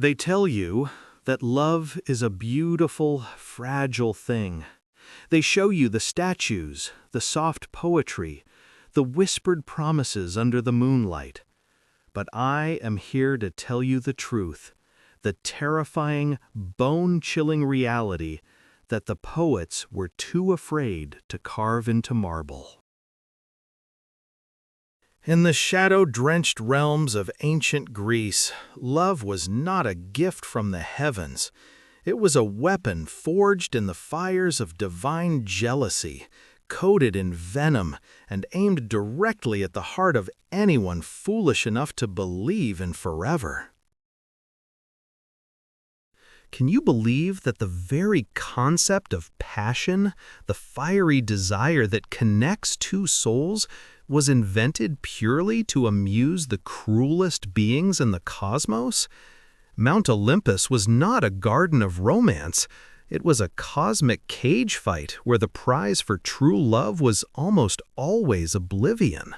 They tell you that love is a beautiful, fragile thing. They show you the statues, the soft poetry, the whispered promises under the moonlight. But I am here to tell you the truth, the terrifying, bone-chilling reality that the poets were too afraid to carve into marble. In the shadow-drenched realms of ancient Greece, love was not a gift from the heavens. It was a weapon forged in the fires of divine jealousy, coated in venom, and aimed directly at the heart of anyone foolish enough to believe in forever. Can you believe that the very concept of passion, the fiery desire that connects two souls, was invented purely to amuse the cruelest beings in the cosmos? Mount Olympus was not a garden of romance. It was a cosmic cage fight where the prize for true love was almost always oblivion.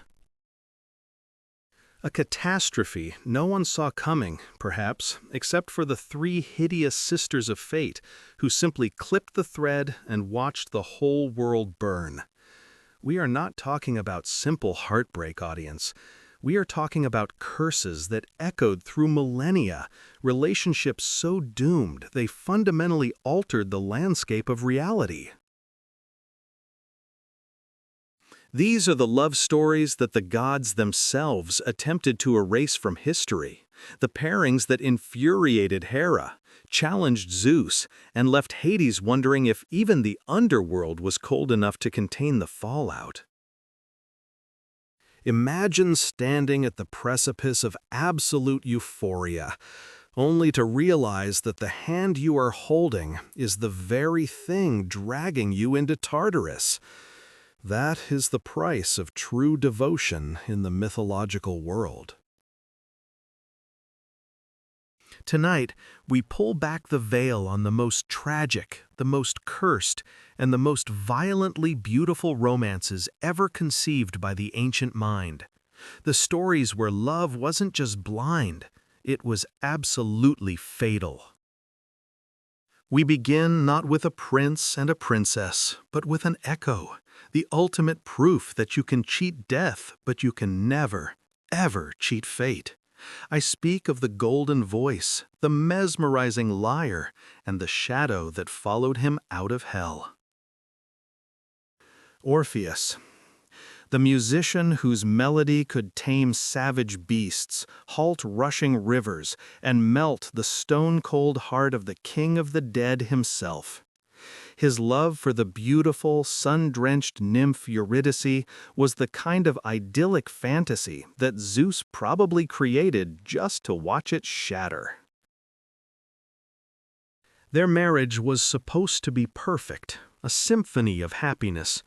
A catastrophe no one saw coming, perhaps, except for the three hideous sisters of fate who simply clipped the thread and watched the whole world burn. We are not talking about simple heartbreak, audience. We are talking about curses that echoed through millennia, relationships so doomed they fundamentally altered the landscape of reality. These are the love stories that the gods themselves attempted to erase from history, the pairings that infuriated Hera, challenged Zeus, and left Hades wondering if even the underworld was cold enough to contain the fallout. Imagine standing at the precipice of absolute euphoria, only to realize that the hand you are holding is the very thing dragging you into Tartarus. That is the price of true devotion in the mythological world. Tonight, we pull back the veil on the most tragic, the most cursed, and the most violently beautiful romances ever conceived by the ancient mind. The stories where love wasn't just blind, it was absolutely fatal. We begin not with a prince and a princess, but with an echo, the ultimate proof that you can cheat death, but you can never, ever cheat fate. I speak of the golden voice, the mesmerizing lyre, and the shadow that followed him out of hell. Orpheus, the musician whose melody could tame savage beasts, halt rushing rivers, and melt the stone-cold heart of the king of the dead himself. His love for the beautiful, sun-drenched nymph Eurydice was the kind of idyllic fantasy that Zeus probably created just to watch it shatter. Their marriage was supposed to be perfect, a symphony of happiness.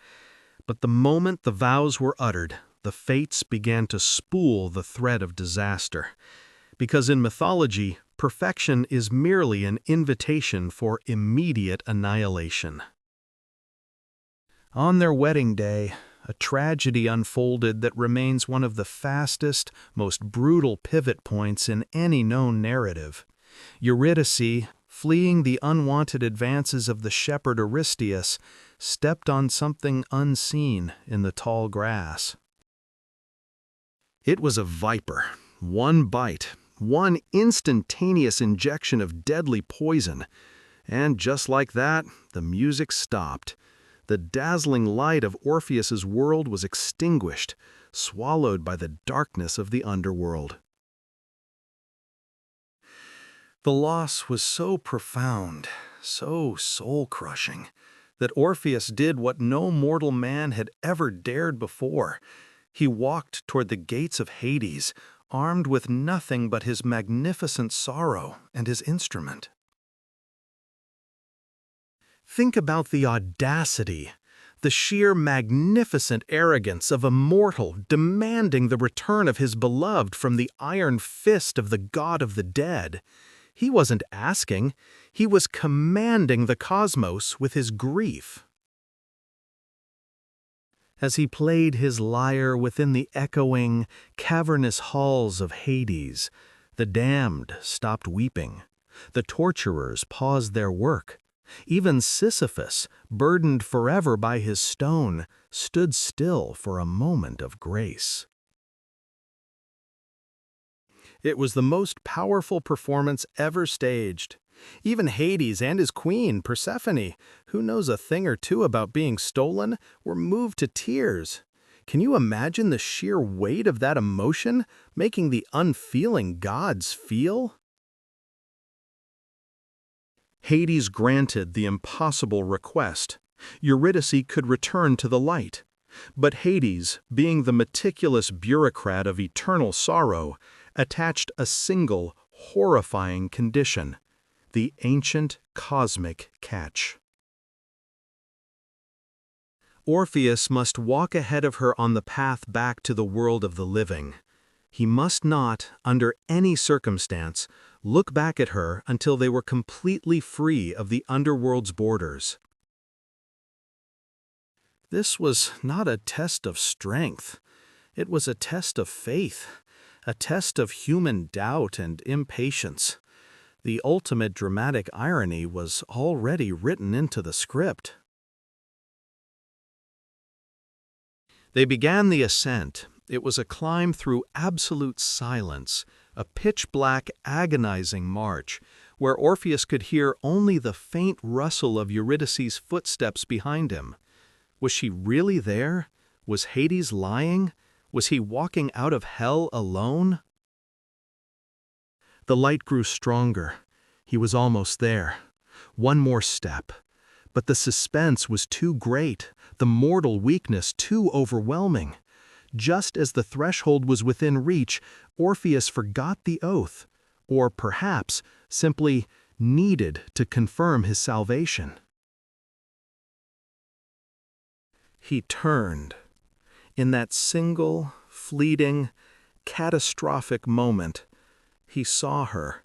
But the moment the vows were uttered, the fates began to spool the thread of disaster. Because in mythology, perfection is merely an invitation for immediate annihilation. On their wedding day, a tragedy unfolded that remains one of the fastest, most brutal pivot points in any known narrative. Eurydice, fleeing the unwanted advances of the shepherd Eurystheus, stepped on something unseen in the tall grass. It was a viper. One bite, one instantaneous injection of deadly poison, and just like that, the music stopped. The dazzling light of Orpheus's world was extinguished, swallowed by the darkness of the underworld. The loss was so profound, so soul-crushing, that Orpheus did what no mortal man had ever dared before. He walked toward the gates of Hades, armed with nothing but his magnificent sorrow and his instrument. Think about the audacity, the sheer magnificent arrogance of a mortal demanding the return of his beloved from the iron fist of the god of the dead. He wasn't asking, he was commanding the cosmos with his grief. As he played his lyre within the echoing, cavernous halls of Hades, The damned stopped weeping. The torturers paused their work. Even Sisyphus, burdened forever by his stone, stood still for a moment of grace. It was the most powerful performance ever staged. Even Hades and his queen, Persephone, who knows a thing or two about being stolen, were moved to tears. Can you imagine the sheer weight of that emotion, making the unfeeling gods feel? Hades granted the impossible request. Eurydice could return to the light. But Hades, being the meticulous bureaucrat of eternal sorrow, attached a single, horrifying condition: the ancient cosmic catch. Orpheus must walk ahead of her on the path back to the world of the living. He must not, under any circumstance, look back at her until they were completely free of the underworld's borders. This was not a test of strength. It was a test of faith, a test of human doubt and impatience. The ultimate dramatic irony was already written into the script. They began the ascent. It was a climb through absolute silence, a pitch-black, agonizing march, where Orpheus could hear only the faint rustle of Eurydice's footsteps behind him. Was she really there? Was Hades lying? Was he walking out of hell alone? The light grew stronger. He was almost there. One more step. But the suspense was too great, the mortal weakness too overwhelming. Just as the threshold was within reach, Orpheus forgot the oath, or perhaps simply needed to confirm his salvation. He turned. In that single, fleeting, catastrophic moment, he saw her.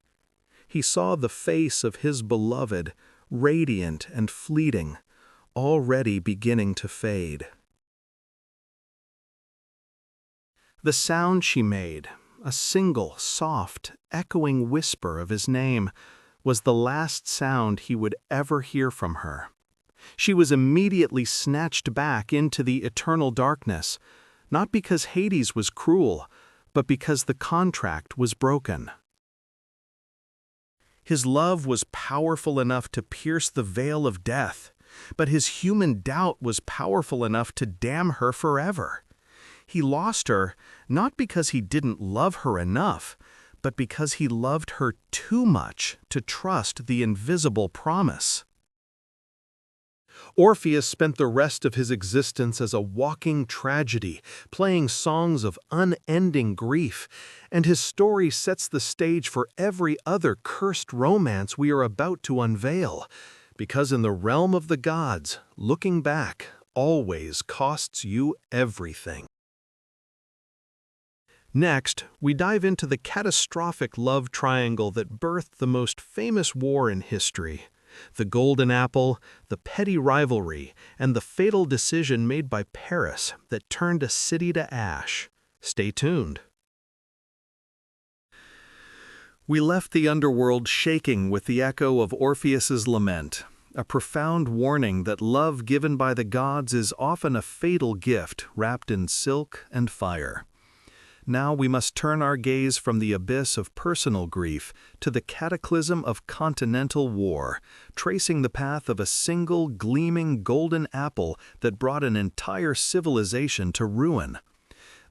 He saw the face of his beloved, radiant and fleeting, already beginning to fade. The sound she made, a single, soft, echoing whisper of his name, was the last sound he would ever hear from her. She was immediately snatched back into the eternal darkness, not because Hades was cruel, but because the contract was broken. His love was powerful enough to pierce the veil of death, but his human doubt was powerful enough to damn her forever. He lost her not because he didn't love her enough, but because he loved her too much to trust the invisible promise. Orpheus spent the rest of his existence as a walking tragedy, playing songs of unending grief, and his story sets the stage for every other cursed romance we are about to unveil, because in the realm of the gods, looking back always costs you everything. Next, we dive into the catastrophic love triangle that birthed the most famous war in history: the golden apple, the petty rivalry, and the fatal decision made by Paris that turned a city to ash. Stay tuned. We left the underworld shaking with the echo of Orpheus's lament, a profound warning that love given by the gods is often a fatal gift wrapped in silk and fire. Now we must turn our gaze from the abyss of personal grief to the cataclysm of continental war, tracing the path of a single gleaming golden apple that brought an entire civilization to ruin.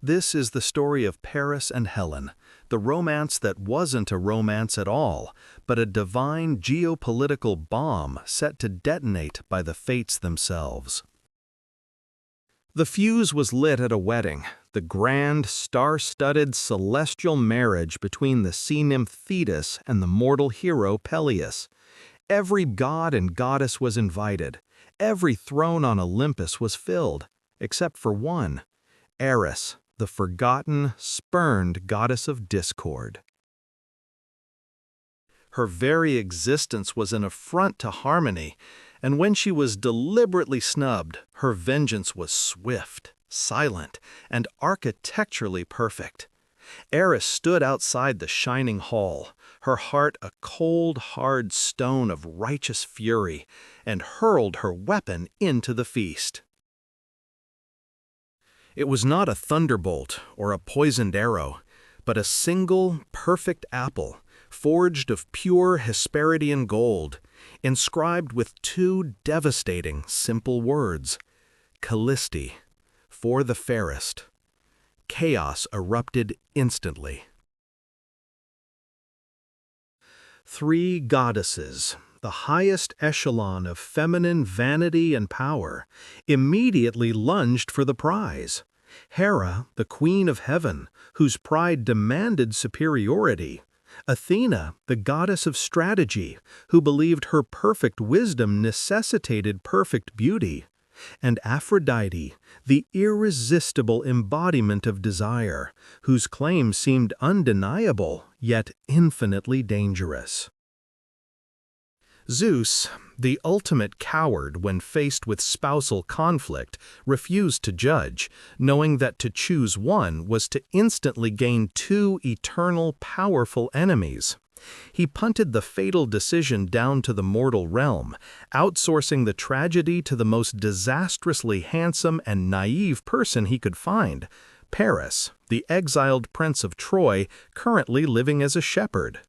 This is the story of Paris and Helen, the romance that wasn't a romance at all, but a divine geopolitical bomb set to detonate by the fates themselves. The fuse was lit at a wedding, the grand, star-studded celestial marriage between the sea nymph Thetis and the mortal hero Peleus. Every god and goddess was invited. Every throne on Olympus was filled, except for one: Eris, the forgotten, spurned goddess of discord. Her very existence was an affront to harmony, and when she was deliberately snubbed, her vengeance was swift, silent, and architecturally perfect. Eris stood outside the shining hall, her heart a cold, hard stone of righteous fury, and hurled her weapon into the feast. It was not a thunderbolt or a poisoned arrow, but a single, perfect apple, forged of pure Hesperidian gold, inscribed with two devastating, simple words: Callisti, for the fairest. Chaos erupted instantly. Three goddesses, the highest echelon of feminine vanity and power, immediately lunged for the prize. Hera, the queen of heaven, whose pride demanded superiority; Athena, the goddess of strategy, who believed her perfect wisdom necessitated perfect beauty; and Aphrodite, the irresistible embodiment of desire, whose claim seemed undeniable, yet infinitely dangerous. Zeus, the ultimate coward when faced with spousal conflict, refused to judge, knowing that to choose one was to instantly gain two eternal, powerful enemies. He punted the fatal decision down to the mortal realm, outsourcing the tragedy to the most disastrously handsome and naive person he could find, Paris, the exiled prince of Troy, currently living as a shepherd.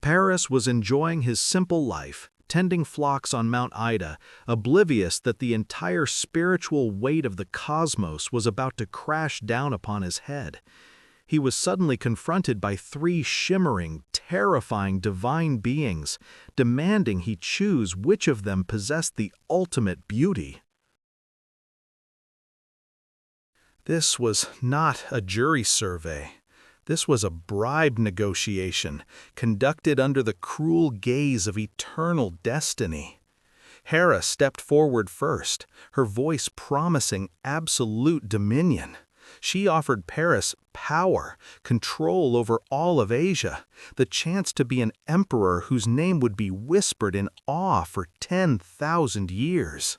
Paris was enjoying his simple life, tending flocks on Mount Ida, oblivious that the entire spiritual weight of the cosmos was about to crash down upon his head. He was suddenly confronted by three shimmering, terrifying divine beings, demanding he choose which of them possessed the ultimate beauty. This was not a jury survey. This was a bribe negotiation, conducted under the cruel gaze of eternal destiny. Hera stepped forward first, her voice promising absolute dominion. She offered Paris power, control over all of Asia, the chance to be an emperor whose name would be whispered in awe for 10,000 years.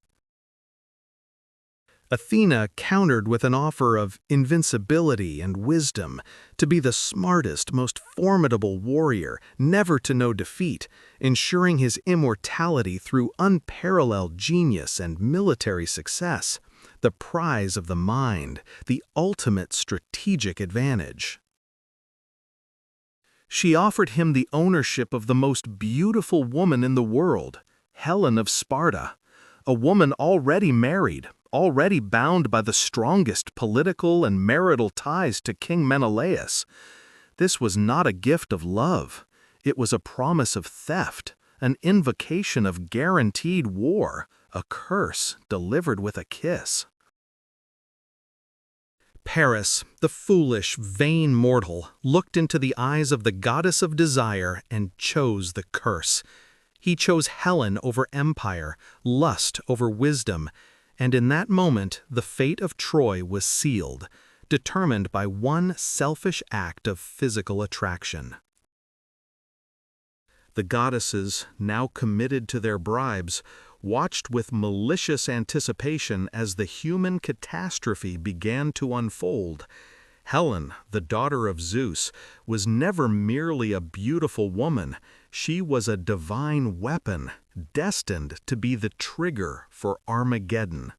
Athena countered with an offer of invincibility and wisdom, to be the smartest, most formidable warrior, never to know defeat, ensuring his immortality through unparalleled genius and military success, the prize of the mind, the ultimate strategic advantage. She offered him the ownership of the most beautiful woman in the world, Helen of Sparta, a woman already married, already bound by the strongest political and marital ties to King Menelaus. This was not a gift of love. It was a promise of theft, an invocation of guaranteed war, a curse delivered with a kiss. Paris, the foolish, vain mortal, looked into the eyes of the goddess of desire and chose the curse. He chose Helen over empire, lust over wisdom, and in that moment the fate of Troy was sealed, determined by one selfish act of physical attraction. The goddesses, now committed to their bribes, watched with malicious anticipation as the human catastrophe began to unfold. Helen, the daughter of Zeus, was never merely a beautiful woman. She was a divine weapon, destined to be the trigger for Armageddon.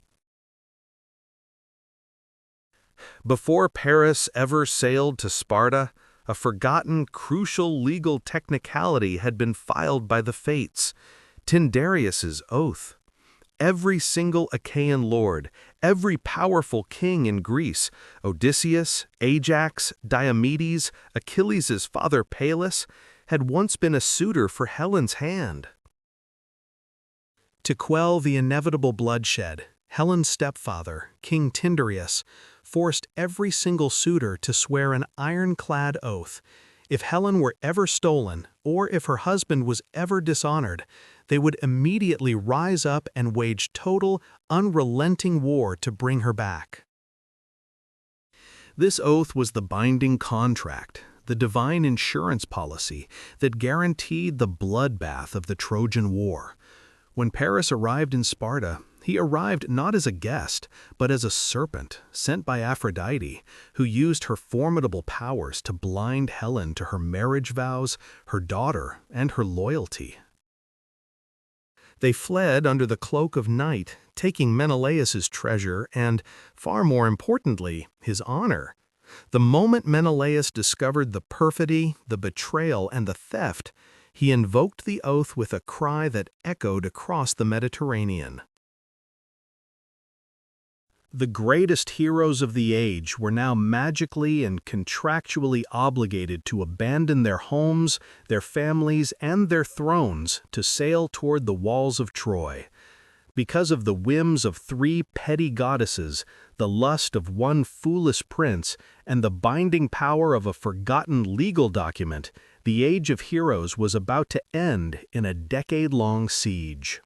Before Paris ever sailed to Sparta, a forgotten, crucial legal technicality had been filed by the fates: Tyndareus's oath. Every single Achaean lord, every powerful king in Greece, Odysseus, Ajax, Diomedes, Achilles' father Pallas, had once been a suitor for Helen's hand. To quell the inevitable bloodshed, Helen's stepfather, King Tyndareus, forced every single suitor to swear an ironclad oath. If Helen were ever stolen, or if her husband was ever dishonored, they would immediately rise up and wage total, unrelenting war to bring her back. This oath was the binding contract, the divine insurance policy that guaranteed the bloodbath of the Trojan War. When Paris arrived in Sparta, he arrived not as a guest, but as a serpent sent by Aphrodite, who used her formidable powers to blind Helen to her marriage vows, her daughter, and her loyalty. They fled under the cloak of night, taking Menelaus's treasure and, far more importantly, his honor. The moment Menelaus discovered the perfidy, the betrayal, and the theft, he invoked the oath with a cry that echoed across the Mediterranean. The greatest heroes of the age were now magically and contractually obligated to abandon their homes, their families, and their thrones to sail toward the walls of Troy. Because of the whims of 3 petty goddesses, the lust of one foolish prince, and the binding power of a forgotten legal document, the Age of Heroes was about to end in a decade-long siege.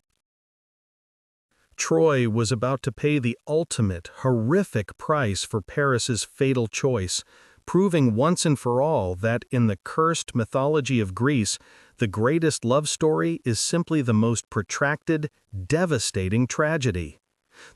Troy was about to pay the ultimate, horrific price for Paris's fatal choice, proving once and for all that in the cursed mythology of Greece, the greatest love story is simply the most protracted, devastating tragedy.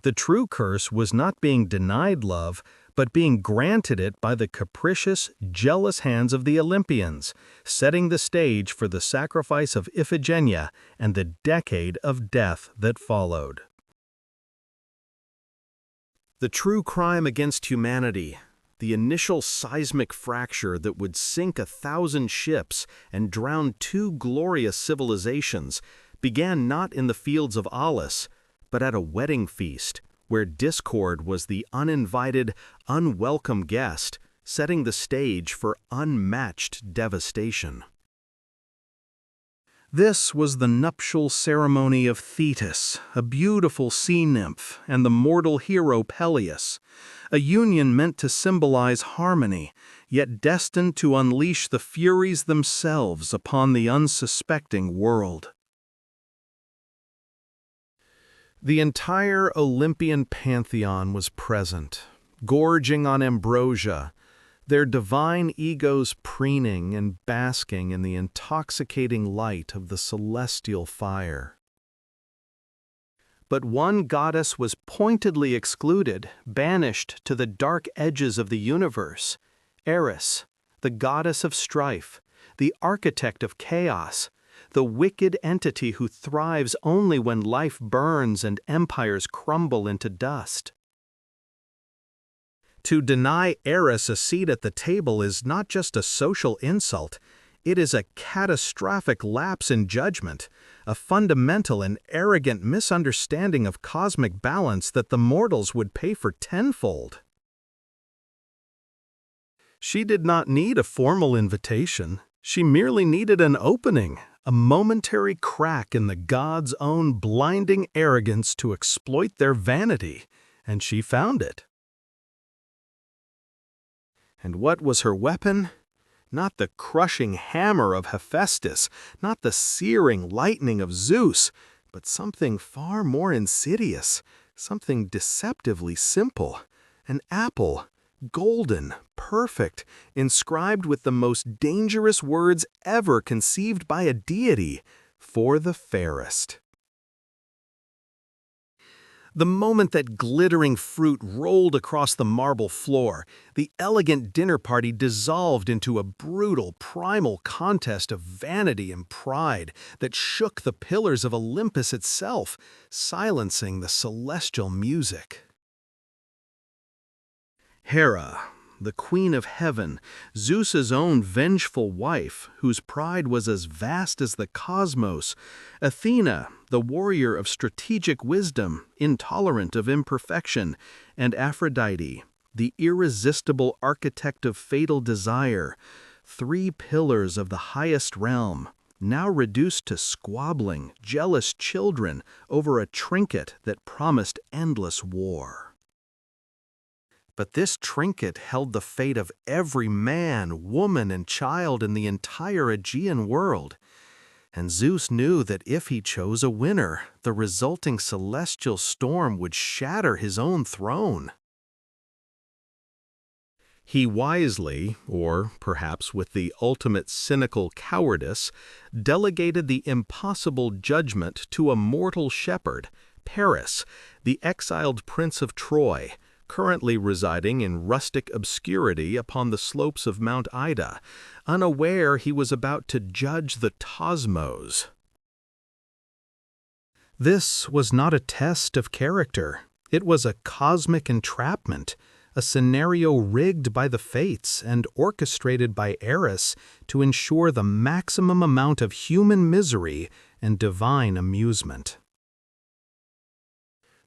The true curse was not being denied love, but being granted it by the capricious, jealous hands of the Olympians, setting the stage for the sacrifice of Iphigenia and the decade of death that followed. The true crime against humanity, the initial seismic fracture that would sink 1,000 ships and drown 2 glorious civilizations, began not in the fields of Aulis, but at a wedding feast, where discord was the uninvited, unwelcome guest, setting the stage for unmatched devastation. This was the nuptial ceremony of Thetis, a beautiful sea nymph, and the mortal hero Peleus, a union meant to symbolize harmony, yet destined to unleash the Furies themselves upon the unsuspecting world. The entire Olympian pantheon was present, gorging on ambrosia, their divine egos preening and basking in the intoxicating light of the celestial fire. But one goddess was pointedly excluded, banished to the dark edges of the universe: Eris, the goddess of strife, the architect of chaos, the wicked entity who thrives only when life burns and empires crumble into dust. To deny Eris a seat at the table is not just a social insult, it is a catastrophic lapse in judgment, a fundamental and arrogant misunderstanding of cosmic balance that the mortals would pay for tenfold. She did not need a formal invitation, she merely needed an opening, a momentary crack in the gods' own blinding arrogance to exploit their vanity, and she found it. And what was her weapon? Not the crushing hammer of Hephaestus, not the searing lightning of Zeus, but something far more insidious, something deceptively simple. An apple, golden, perfect, inscribed with the most dangerous words ever conceived by a deity: for the fairest. The moment that glittering fruit rolled across the marble floor, the elegant dinner party dissolved into a brutal, primal contest of vanity and pride that shook the pillars of Olympus itself, silencing the celestial music. Hera, the queen of heaven, Zeus's own vengeful wife, whose pride was as vast as the cosmos, Athena, the warrior of strategic wisdom, intolerant of imperfection, and Aphrodite, the irresistible architect of fatal desire, 3 pillars of the highest realm, now reduced to squabbling, jealous children over a trinket that promised endless war. But this trinket held the fate of every man, woman, and child in the entire Aegean world. And Zeus knew that if he chose a winner, the resulting celestial storm would shatter his own throne. He wisely, or perhaps with the ultimate cynical cowardice, delegated the impossible judgment to a mortal shepherd, Paris, the exiled prince of Troy, currently residing in rustic obscurity upon the slopes of Mount Ida, unaware he was about to judge the cosmos. This was not a test of character. It was a cosmic entrapment, a scenario rigged by the fates and orchestrated by Eris to ensure the maximum amount of human misery and divine amusement.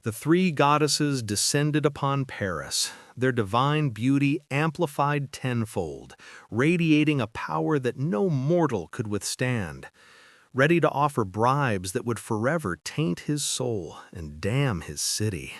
The three goddesses descended upon Paris, their divine beauty amplified tenfold, radiating a power that no mortal could withstand, ready to offer bribes that would forever taint his soul and damn his city.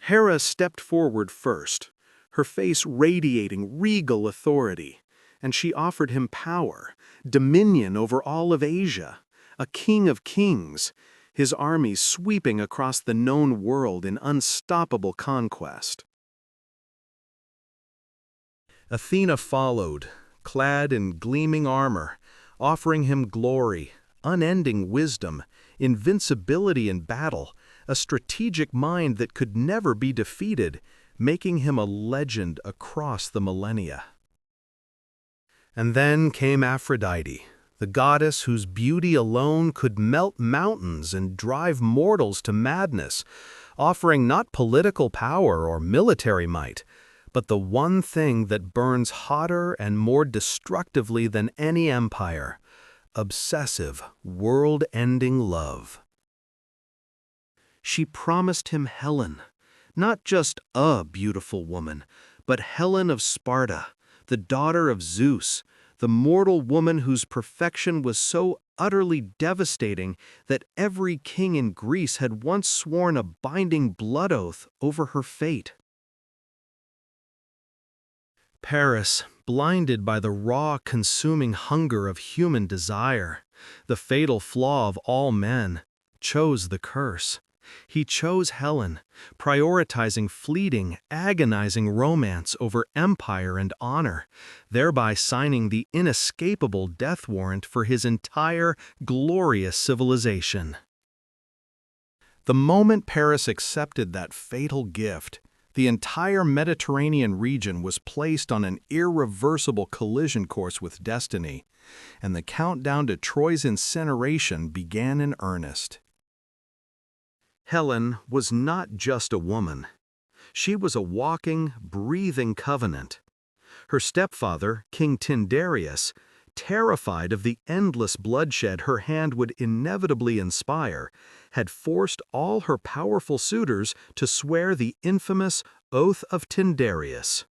Hera stepped forward first, her face radiating regal authority, and she offered him power, dominion over all of Asia, a king of kings, his armies sweeping across the known world in unstoppable conquest. Athena followed, clad in gleaming armor, offering him glory, unending wisdom, invincibility in battle, a strategic mind that could never be defeated, making him a legend across the millennia. And then came Aphrodite, the goddess whose beauty alone could melt mountains and drive mortals to madness, offering not political power or military might, but the one thing that burns hotter and more destructively than any empire: obsessive, world-ending love. She promised him Helen, not just a beautiful woman, but Helen of Sparta, the daughter of Zeus, the mortal woman whose perfection was so utterly devastating that every king in Greece had once sworn a binding blood oath over her fate. Paris, blinded by the raw, consuming hunger of human desire, the fatal flaw of all men, chose the curse. He chose Helen, prioritizing fleeting, agonizing romance over empire and honor, thereby signing the inescapable death warrant for his entire glorious civilization. The moment Paris accepted that fatal gift, the entire Mediterranean region was placed on an irreversible collision course with destiny, and the countdown to Troy's incineration began in earnest. Helen was not just a woman. She was a walking, breathing covenant. Her stepfather, King Tyndareus, terrified of the endless bloodshed her hand would inevitably inspire, had forced all her powerful suitors to swear the infamous Oath of Tyndareus.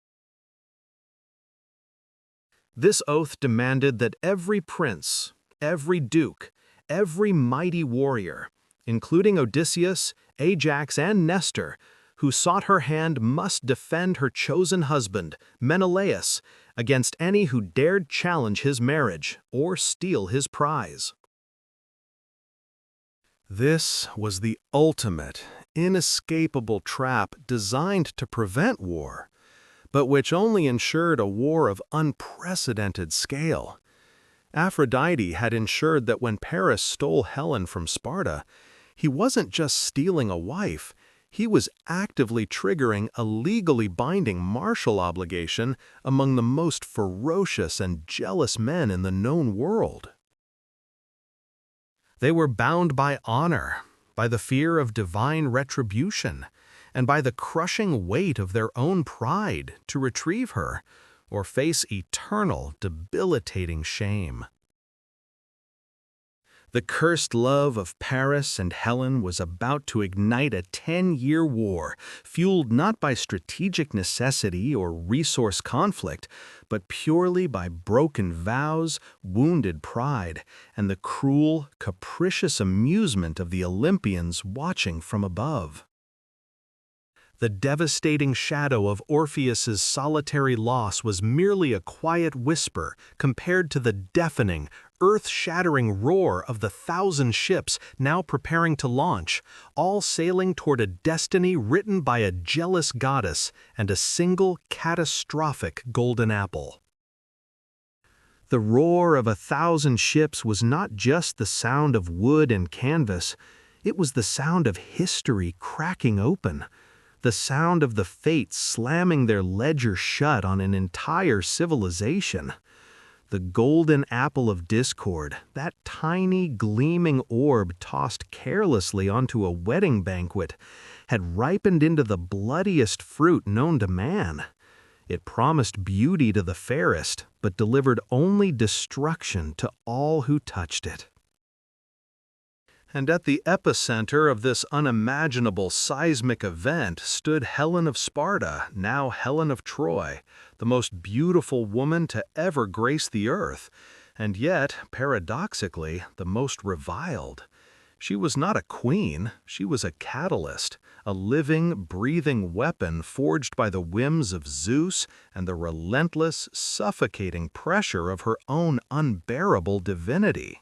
This oath demanded that every prince, every duke, every mighty warrior, including Odysseus, Ajax, and Nestor, who sought her hand, must defend her chosen husband, Menelaus, against any who dared challenge his marriage or steal his prize. This was the ultimate, inescapable trap designed to prevent war, but which only ensured a war of unprecedented scale. Aphrodite had ensured that when Paris stole Helen from Sparta, he wasn't just stealing a wife, he was actively triggering a legally binding martial obligation among the most ferocious and jealous men in the known world. They were bound by honor, by the fear of divine retribution, and by the crushing weight of their own pride to retrieve her, or face eternal, debilitating shame. The cursed love of Paris and Helen was about to ignite a 10-year war, fueled not by strategic necessity or resource conflict, but purely by broken vows, wounded pride, and the cruel, capricious amusement of the Olympians watching from above. The devastating shadow of Orpheus's solitary loss was merely a quiet whisper compared to the deafening, earth-shattering roar of the 1,000 ships now preparing to launch, all sailing toward a destiny written by a jealous goddess and a single catastrophic golden apple. The roar of 1,000 ships was not just the sound of wood and canvas, it was the sound of history cracking open, the sound of the fates slamming their ledger shut on an entire civilization. The golden apple of discord, that tiny gleaming orb tossed carelessly onto a wedding banquet, had ripened into the bloodiest fruit known to man. It promised beauty to the fairest, but delivered only destruction to all who touched it. And at the epicenter of this unimaginable seismic event stood Helen of Sparta, now Helen of Troy, the most beautiful woman to ever grace the earth, and yet, paradoxically, the most reviled. She was not a queen, she was a catalyst, a living, breathing weapon forged by the whims of Zeus and the relentless, suffocating pressure of her own unbearable divinity.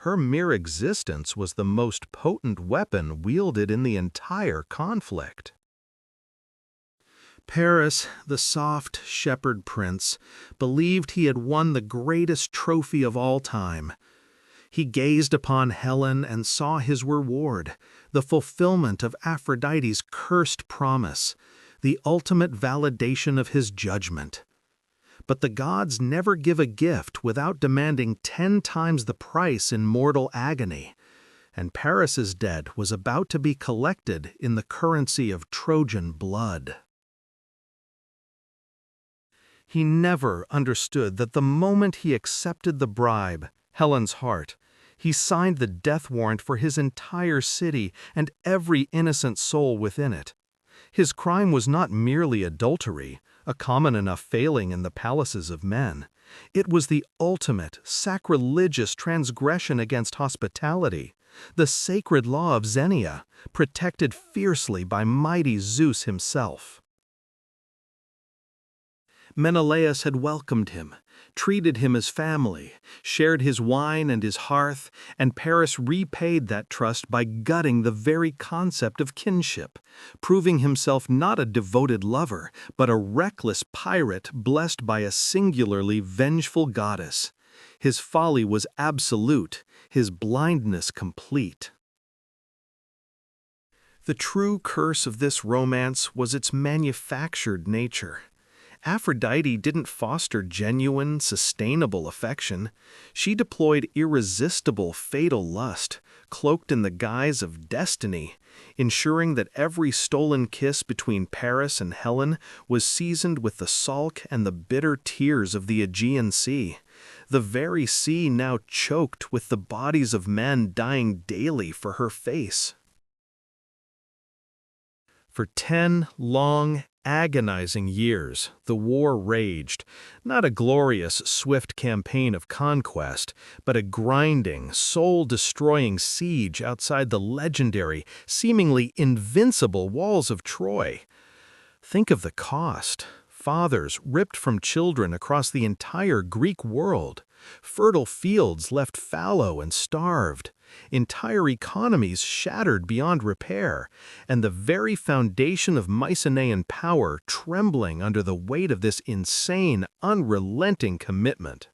Her mere existence was the most potent weapon wielded in the entire conflict. Paris, the soft shepherd prince, believed he had won the greatest trophy of all time. He gazed upon Helen and saw his reward, the fulfillment of Aphrodite's cursed promise, the ultimate validation of his judgment. But the gods never give a gift without demanding 10 times the price in mortal agony, and Paris's debt was about to be collected in the currency of Trojan blood. He never understood that the moment he accepted the bribe, Helen's heart, he signed the death warrant for his entire city and every innocent soul within it. His crime was not merely adultery, a common enough failing in the palaces of men. It was the ultimate, sacrilegious transgression against hospitality, the sacred law of Xenia, protected fiercely by mighty Zeus himself. Menelaus had welcomed him, treated him as family, shared his wine and his hearth, and Paris repaid that trust by gutting the very concept of kinship, proving himself not a devoted lover, but a reckless pirate blessed by a singularly vengeful goddess. His folly was absolute, his blindness complete. The true curse of this romance was its manufactured nature. Aphrodite didn't foster genuine, sustainable affection. She deployed irresistible, fatal lust, cloaked in the guise of destiny, ensuring that every stolen kiss between Paris and Helen was seasoned with the sulk and the bitter tears of the Aegean Sea, the very sea now choked with the bodies of men dying daily for her face. For 10 long, agonizing years, the war raged, not a glorious, swift campaign of conquest, but a grinding, soul-destroying siege outside the legendary, seemingly invincible walls of Troy. Think of the cost. Fathers ripped from children across the entire Greek world, fertile fields left fallow and starved, entire economies shattered beyond repair, and the very foundation of Mycenaean power trembling under the weight of this insane, unrelenting commitment.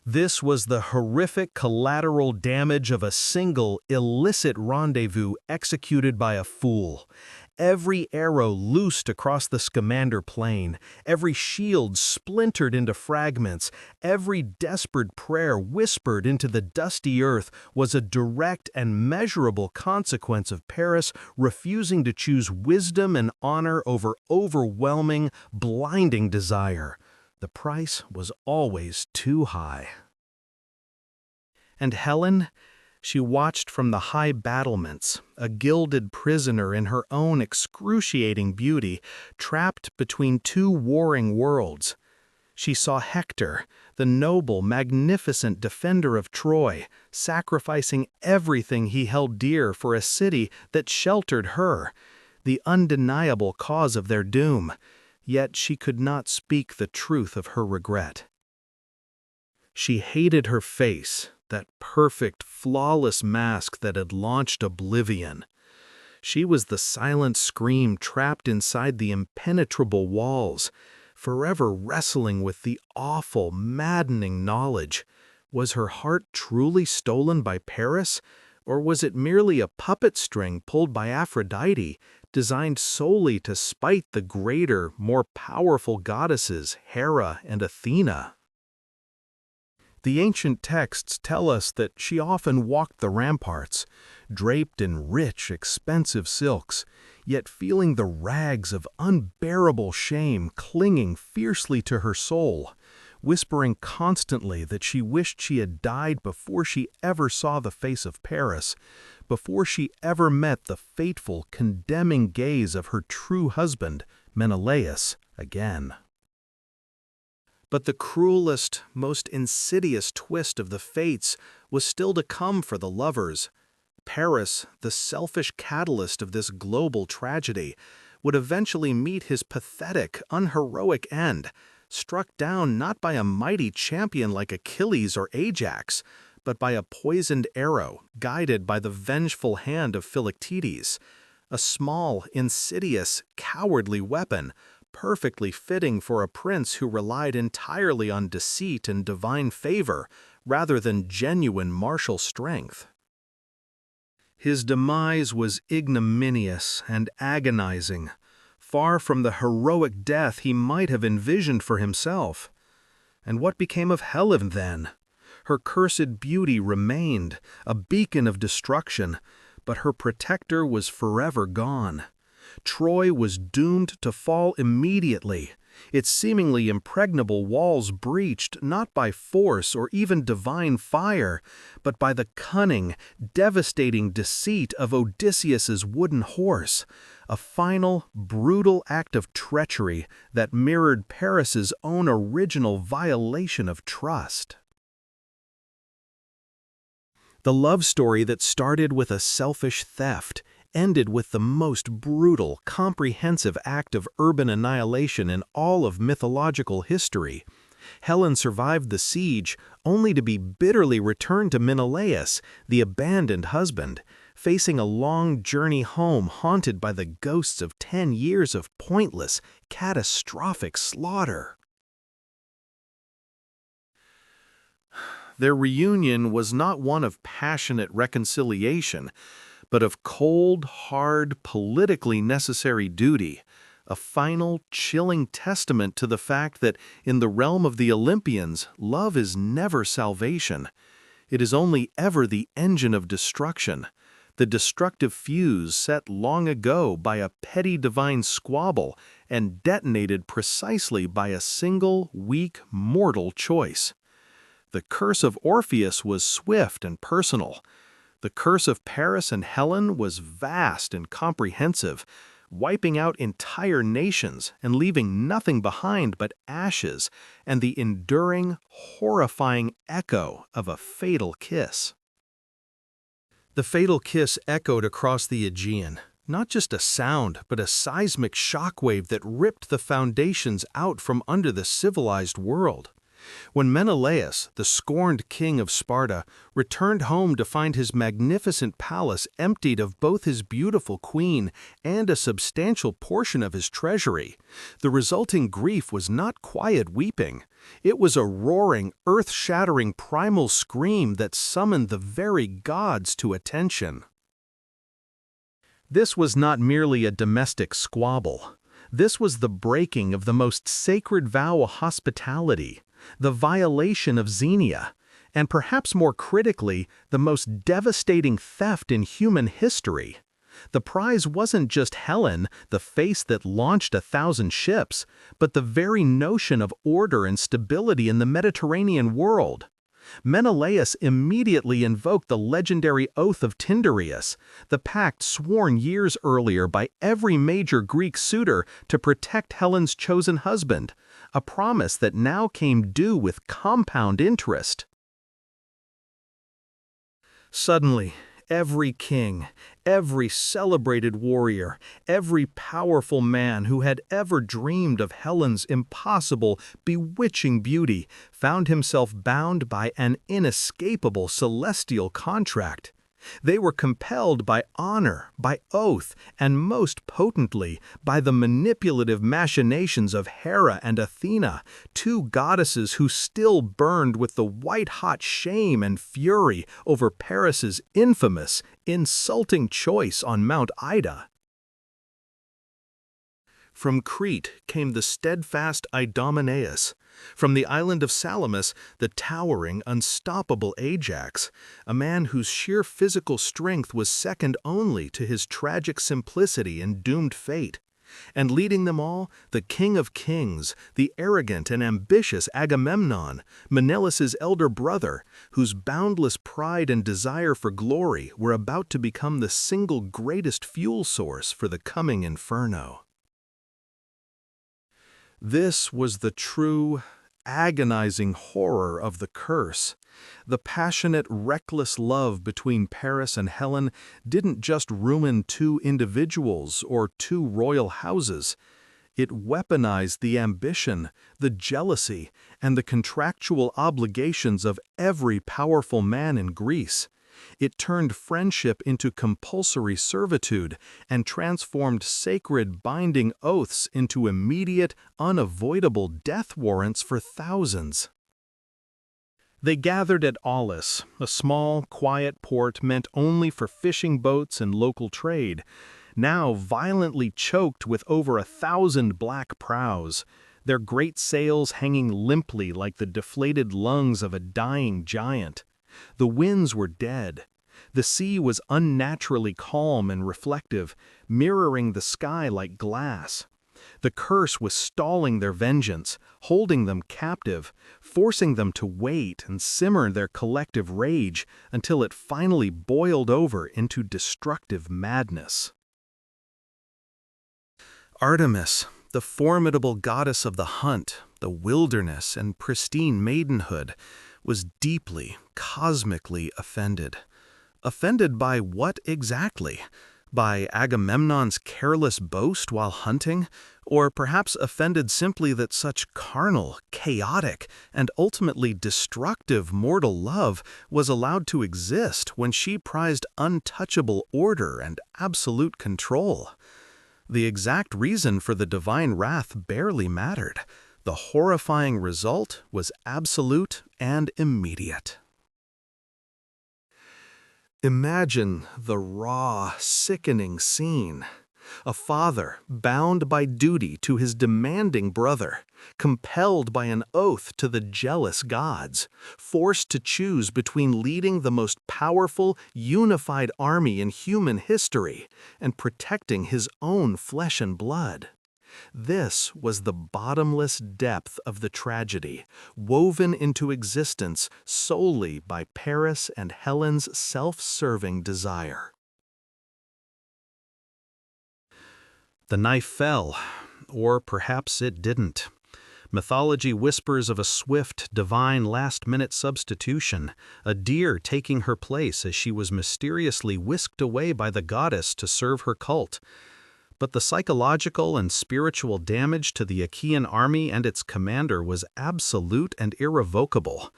This was the horrific collateral damage of a single, illicit rendezvous executed by a fool. Every arrow loosed across the Scamander plain, every shield splintered into fragments, every desperate prayer whispered into the dusty earth was a direct and measurable consequence of Paris refusing to choose wisdom and honor over overwhelming, blinding desire. The price was always too high. And Helen? She watched from the high battlements, a gilded prisoner in her own excruciating beauty, trapped between 2 warring worlds. She saw Hector, the noble, magnificent defender of Troy, sacrificing everything he held dear for a city that sheltered her, the undeniable cause of their doom. Yet she could not speak the truth of her regret. She hated her face, that perfect, flawless mask that had launched oblivion. She was the silent scream trapped inside the impenetrable walls, forever wrestling with the awful, maddening knowledge. Was her heart truly stolen by Paris, or was it merely a puppet string pulled by Aphrodite, designed solely to spite the greater, more powerful goddesses Hera and Athena? The ancient texts tell us that she often walked the ramparts, draped in rich, expensive silks, yet feeling the rags of unbearable shame clinging fiercely to her soul, whispering constantly that she wished she had died before she ever saw the face of Paris, before she ever met the fateful, condemning gaze of her true husband, Menelaus, again. But the cruelest, most insidious twist of the fates was still to come for the lovers. Paris, the selfish catalyst of this global tragedy, would eventually meet his pathetic, unheroic end, struck down not by a mighty champion like Achilles or Ajax, but by a poisoned arrow guided by the vengeful hand of Philoctetes, a small, insidious, cowardly weapon, perfectly fitting for a prince who relied entirely on deceit and divine favor rather than genuine martial strength. His demise was ignominious and agonizing, far from the heroic death he might have envisioned for himself. And what became of Helen then? Her cursed beauty remained, a beacon of destruction, but her protector was forever gone. Troy was doomed to fall immediately, its seemingly impregnable walls breached not by force or even divine fire, but by the cunning, devastating deceit of Odysseus's wooden horse, a final, brutal act of treachery that mirrored Paris's own original violation of trust. The love story that started with a selfish theft ended with the most brutal, comprehensive act of urban annihilation in all of mythological history. Helen survived the siege only to be bitterly returned to Menelaus, the abandoned husband, facing a long journey home haunted by the ghosts of 10 years of pointless, catastrophic slaughter. Their reunion was not one of passionate reconciliation, but of cold, hard, politically necessary duty, a final, chilling testament to the fact that in the realm of the Olympians, love is never salvation. It is only ever the engine of destruction, the destructive fuse set long ago by a petty divine squabble and detonated precisely by a single, weak, mortal choice. The curse of Orpheus was swift and personal. The curse of Paris and Helen was vast and comprehensive, wiping out entire nations and leaving nothing behind but ashes and the enduring, horrifying echo of a fatal kiss. The fatal kiss echoed across the Aegean, not just a sound, but a seismic shockwave that ripped the foundations out from under the civilized world. When Menelaus, the scorned king of Sparta, returned home to find his magnificent palace emptied of both his beautiful queen and a substantial portion of his treasury, the resulting grief was not quiet weeping. It was a roaring, earth-shattering primal scream that summoned the very gods to attention. This was not merely a domestic squabble. This was the breaking of the most sacred vow of hospitality, the violation of Xenia, and perhaps more critically, the most devastating theft in human history. The prize wasn't just Helen, the face that launched 1,000 ships, but the very notion of order and stability in the Mediterranean world. Menelaus immediately invoked the legendary oath of Tyndareus, the pact sworn years earlier by every major Greek suitor to protect Helen's chosen husband, a promise that now came due with compound interest. Suddenly, every king, every celebrated warrior, every powerful man who had ever dreamed of Helen's impossible, bewitching beauty found himself bound by an inescapable celestial contract. They were compelled by honor, by oath, and most potently by the manipulative machinations of Hera and Athena, two goddesses who still burned with the white-hot shame and fury over Paris's infamous, insulting choice on Mount Ida. From Crete came the steadfast Idomeneus. From the island of Salamis, the towering, unstoppable Ajax, a man whose sheer physical strength was second only to his tragic simplicity and doomed fate. And leading them all, the king of kings, the arrogant and ambitious Agamemnon, Menelaus's elder brother, whose boundless pride and desire for glory were about to become the single greatest fuel source for the coming inferno. This was the true, agonizing horror of the curse. The passionate, reckless love between Paris and Helen didn't just ruin two individuals or two royal houses. It weaponized the ambition, the jealousy, and the contractual obligations of every powerful man in Greece. It turned friendship into compulsory servitude and transformed sacred binding oaths into immediate, unavoidable death warrants for thousands. They gathered at Aulis, a small, quiet port meant only for fishing boats and local trade, now violently choked with over 1,000 black prows, their great sails hanging limply like the deflated lungs of a dying giant. The winds were dead. The sea was unnaturally calm and reflective, mirroring the sky like glass. The curse was stalling their vengeance, holding them captive, forcing them to wait and simmer their collective rage until it finally boiled over into destructive madness. Artemis, the formidable goddess of the hunt, the wilderness, and pristine maidenhood, was deeply, cosmically offended. Offended by what exactly? By Agamemnon's careless boast while hunting? Or perhaps offended simply that such carnal, chaotic, and ultimately destructive mortal love was allowed to exist when she prized untouchable order and absolute control? The exact reason for the divine wrath barely mattered. The horrifying result was absolute and immediate. Imagine the raw, sickening scene. A father, bound by duty to his demanding brother, compelled by an oath to the jealous gods, forced to choose between leading the most powerful, unified army in human history and protecting his own flesh and blood. This was the bottomless depth of the tragedy, woven into existence solely by Paris and Helen's self-serving desire. The knife fell, or perhaps it didn't. Mythology whispers of a swift, divine last-minute substitution, a deer taking her place as she was mysteriously whisked away by the goddess to serve her cult. But the psychological and spiritual damage to the Achaean army and its commander was absolute and irrevocable.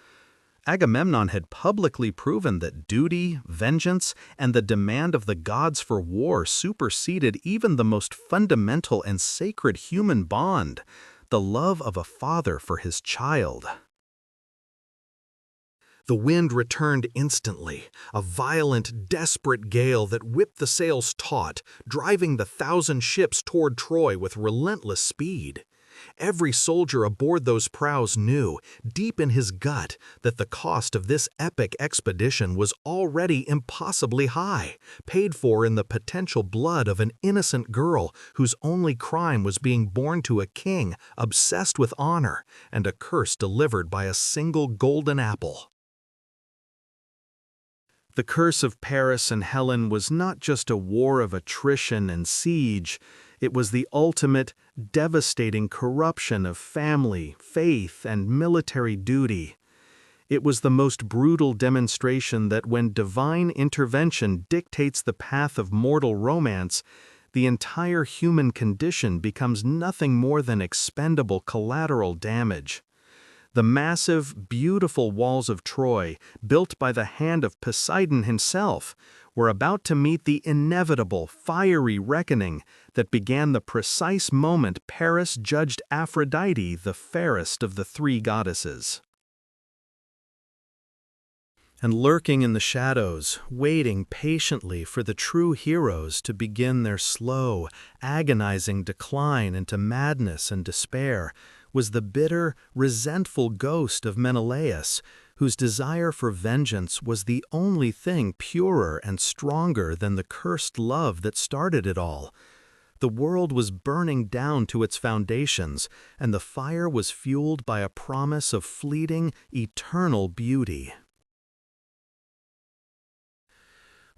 Agamemnon had publicly proven that duty, vengeance, and the demand of the gods for war superseded even the most fundamental and sacred human bond, the love of a father for his child. The wind returned instantly, a violent, desperate gale that whipped the sails taut, driving the 1,000 ships toward Troy with relentless speed. Every soldier aboard those prows knew, deep in his gut, that the cost of this epic expedition was already impossibly high, paid for in the potential blood of an innocent girl whose only crime was being born to a king obsessed with honor, and a curse delivered by a single golden apple. The curse of Paris and Helen was not just a war of attrition and siege, it was the ultimate, devastating corruption of family, faith, and military duty. It was the most brutal demonstration that when divine intervention dictates the path of mortal romance, the entire human condition becomes nothing more than expendable collateral damage. The massive, beautiful walls of Troy, built by the hand of Poseidon himself, were about to meet the inevitable, fiery reckoning that began the precise moment Paris judged Aphrodite the fairest of the three goddesses. And lurking in the shadows, waiting patiently for the true heroes to begin their slow, agonizing decline into madness and despair, was the bitter, resentful ghost of Menelaus, whose desire for vengeance was the only thing purer and stronger than the cursed love that started it all. The world was burning down to its foundations, and the fire was fueled by a promise of fleeting, eternal beauty.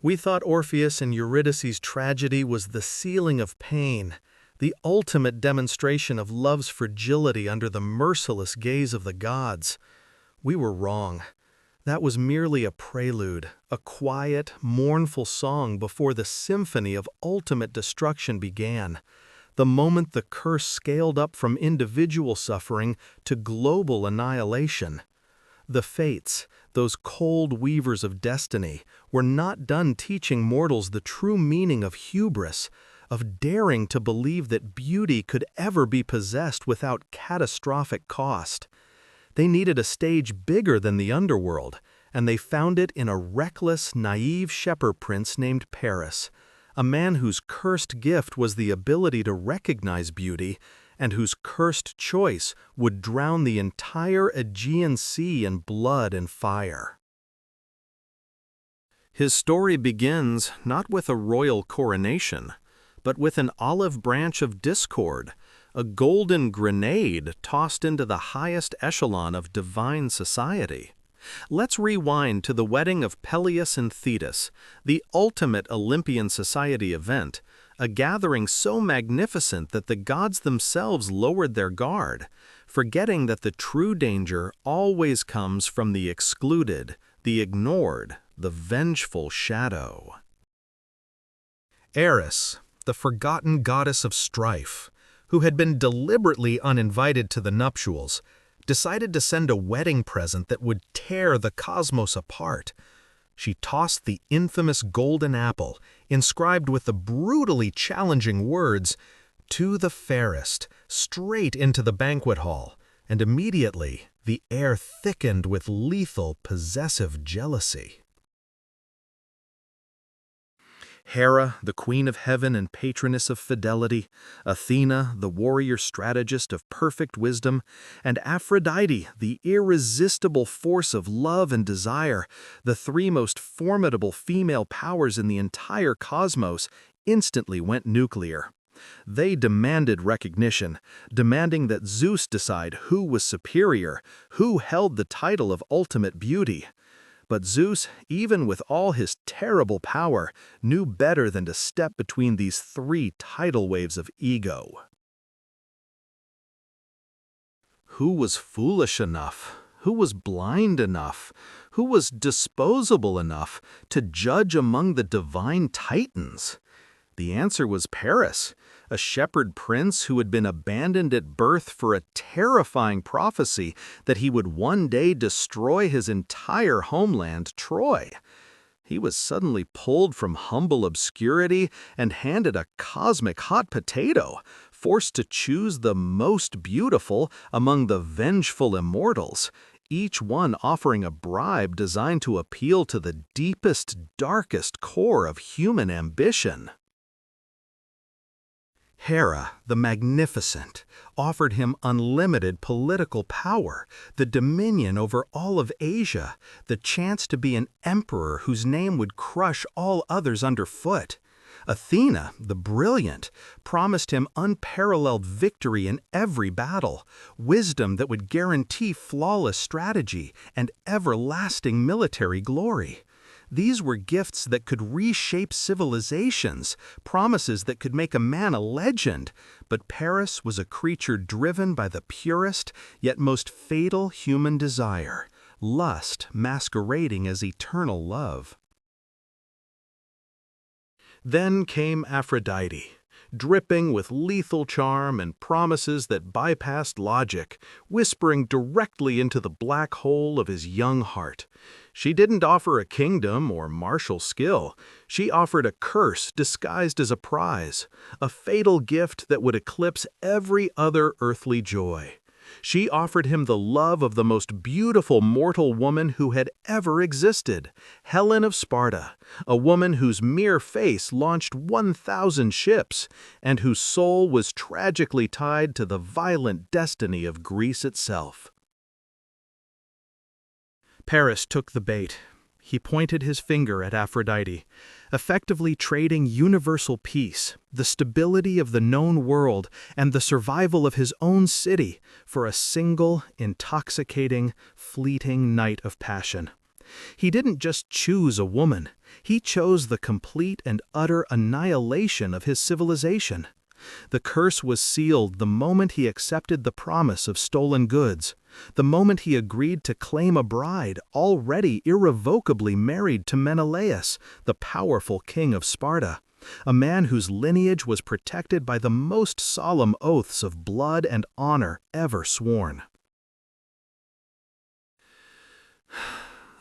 We thought Orpheus and Eurydice's tragedy was the sealing of pain, the ultimate demonstration of love's fragility under the merciless gaze of the gods. We were wrong. That was merely a prelude, a quiet, mournful song before the symphony of ultimate destruction began. The moment the curse scaled up from individual suffering to global annihilation. The fates, those cold weavers of destiny, were not done teaching mortals the true meaning of hubris, of daring to believe that beauty could ever be possessed without catastrophic cost. They needed a stage bigger than the underworld, and they found it in a reckless, naive shepherd prince named Paris, a man whose cursed gift was the ability to recognize beauty, and whose cursed choice would drown the entire Aegean Sea in blood and fire. His story begins not with a royal coronation, but with an olive branch of discord, a golden grenade tossed into the highest echelon of divine society. Let's rewind to the wedding of Peleus and Thetis, the ultimate Olympian society event, a gathering so magnificent that the gods themselves lowered their guard, forgetting that the true danger always comes from the excluded, the ignored, the vengeful shadow. Eris, the forgotten goddess of strife, who had been deliberately uninvited to the nuptials, decided to send a wedding present that would tear the cosmos apart. She tossed the infamous golden apple, inscribed with the brutally challenging words, "To the fairest," straight into the banquet hall, and immediately the air thickened with lethal, possessive jealousy. Hera, the queen of heaven and patroness of fidelity, Athena, the warrior strategist of perfect wisdom, and Aphrodite, the irresistible force of love and desire, the three most formidable female powers in the entire cosmos, instantly went nuclear. They demanded recognition, demanding that Zeus decide who was superior, who held the title of ultimate beauty. But Zeus, even with all his terrible power, knew better than to step between these three tidal waves of ego. Who was foolish enough? Who was blind enough? Who was disposable enough to judge among the divine titans? The answer was Paris, a shepherd prince who had been abandoned at birth for a terrifying prophecy that he would one day destroy his entire homeland, Troy. He was suddenly pulled from humble obscurity and handed a cosmic hot potato, forced to choose the most beautiful among the vengeful immortals, each one offering a bribe designed to appeal to the deepest, darkest core of human ambition. Hera, the Magnificent, offered him unlimited political power, the dominion over all of Asia, the chance to be an emperor whose name would crush all others underfoot. Athena, the Brilliant, promised him unparalleled victory in every battle, wisdom that would guarantee flawless strategy, and everlasting military glory. These were gifts that could reshape civilizations, promises that could make a man a legend, but Paris was a creature driven by the purest, yet most fatal human desire, lust masquerading as eternal love. Then came Aphrodite. dripping with lethal charm and promises that bypassed logic, whispering directly into the black hole of his young heart. She didn't offer a kingdom or martial skill. She offered a curse disguised as a prize, a fatal gift that would eclipse every other earthly joy. She offered him the love of the most beautiful mortal woman who had ever existed, Helen of Sparta, a woman whose mere face launched 1,000 ships, and whose soul was tragically tied to the violent destiny of Greece itself. Paris took the bait. He pointed his finger at Aphrodite, effectively trading universal peace, the stability of the known world, and the survival of his own city for a single, intoxicating, fleeting night of passion. He didn't just choose a woman, he chose the complete and utter annihilation of his civilization. The curse was sealed the moment he accepted the promise of stolen goods, the moment he agreed to claim a bride already irrevocably married to Menelaus, the powerful king of Sparta, a man whose lineage was protected by the most solemn oaths of blood and honor ever sworn.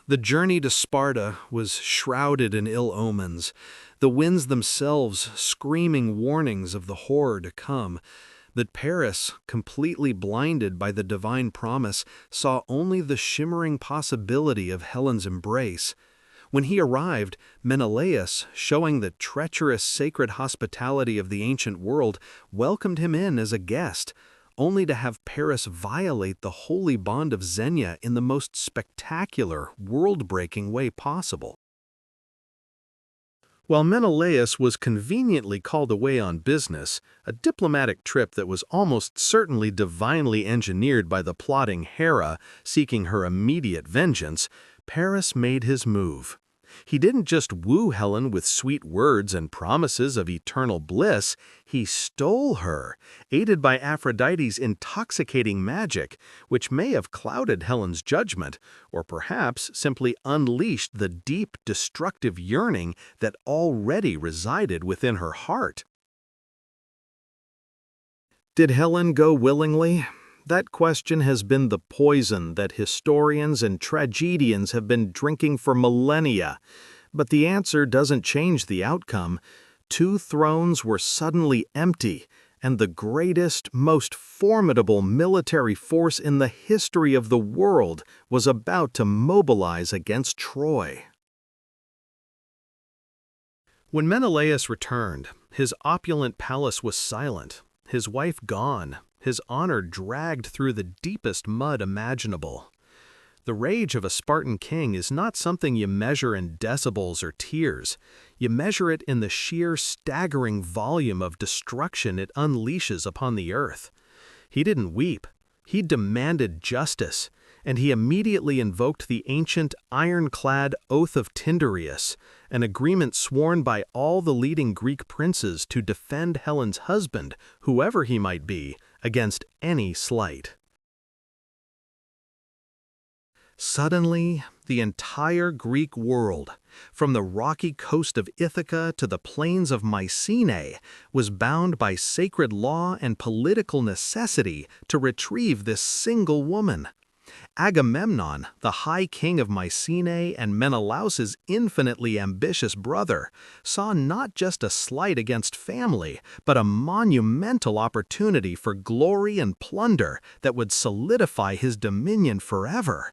The journey to Sparta was shrouded in ill omens, the winds themselves screaming warnings of the horror to come. That Paris, completely blinded by the divine promise, saw only the shimmering possibility of Helen's embrace. When he arrived, Menelaus, showing the treacherous sacred hospitality of the ancient world, welcomed him in as a guest, only to have Paris violate the holy bond of Xenia in the most spectacular, world-breaking way possible. While Menelaus was conveniently called away on business, a diplomatic trip that was almost certainly divinely engineered by the plotting Hera seeking her immediate vengeance, Paris made his move. He didn't just woo Helen with sweet words and promises of eternal bliss, he stole her, aided by Aphrodite's intoxicating magic, which may have clouded Helen's judgment, or perhaps simply unleashed the deep, destructive yearning that already resided within her heart. Did Helen go willingly? That question has been the poison that historians and tragedians have been drinking for millennia. But the answer doesn't change the outcome. 2 thrones were suddenly empty, and the greatest, most formidable military force in the history of the world was about to mobilize against Troy. When Menelaus returned, his opulent palace was silent, his wife gone, his honor dragged through the deepest mud imaginable. The rage of a Spartan king is not something you measure in decibels or tears. You measure it in the sheer staggering volume of destruction it unleashes upon the earth. He didn't weep. He demanded justice, and he immediately invoked the ancient ironclad Oath of Tyndareus, an agreement sworn by all the leading Greek princes to defend Helen's husband, whoever he might be, against any slight. Suddenly, the entire Greek world, from the rocky coast of Ithaca to the plains of Mycenae, was bound by sacred law and political necessity to retrieve this single woman. Agamemnon, the high king of Mycenae and Menelaus's infinitely ambitious brother, saw not just a slight against family, but a monumental opportunity for glory and plunder that would solidify his dominion forever.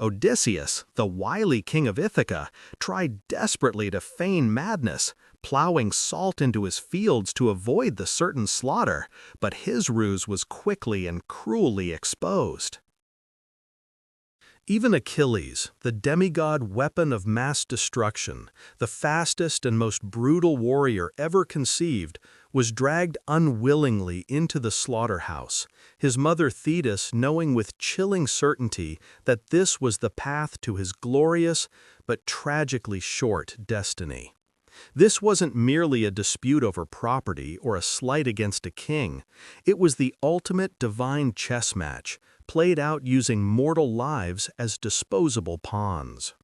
Odysseus, the wily king of Ithaca, tried desperately to feign madness, plowing salt into his fields to avoid the certain slaughter, but his ruse was quickly and cruelly exposed. Even Achilles, the demigod weapon of mass destruction, the fastest and most brutal warrior ever conceived, was dragged unwillingly into the slaughterhouse, his mother Thetis knowing with chilling certainty that this was the path to his glorious but tragically short destiny. This wasn't merely a dispute over property or a slight against a king. It was the ultimate divine chess match, played out using mortal lives as disposable pawns.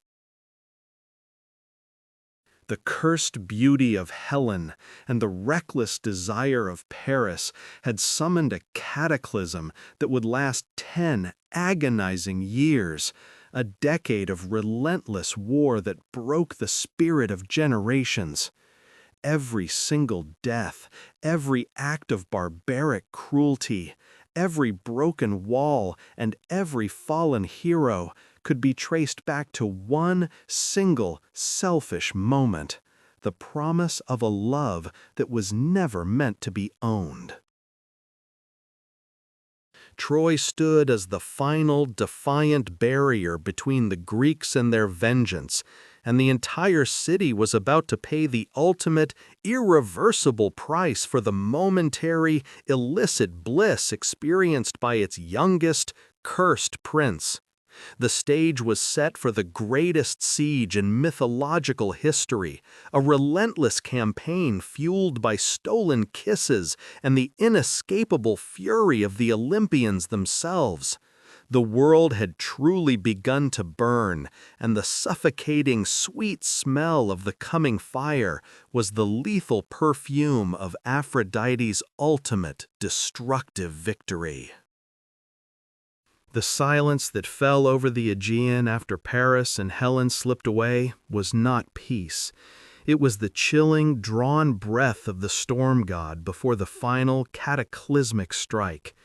The cursed beauty of Helen and the reckless desire of Paris had summoned a cataclysm that would last 10 agonizing years, a decade of relentless war that broke the spirit of generations. Every single death, every act of barbaric cruelty, every broken wall, and every fallen hero could be traced back to one single selfish moment, the promise of a love that was never meant to be owned. Troy stood as the final, defiant barrier between the Greeks and their vengeance, and the entire city was about to pay the ultimate, irreversible price for the momentary, illicit bliss experienced by its youngest, cursed prince. The stage was set for the greatest siege in mythological history, a relentless campaign fueled by stolen kisses and the inescapable fury of the Olympians themselves. The world had truly begun to burn, and the suffocating, sweet smell of the coming fire was the lethal perfume of Aphrodite's ultimate, destructive victory. The silence that fell over the Aegean after Paris and Helen slipped away was not peace. It was the chilling, drawn breath of the storm god before the final, cataclysmic strike.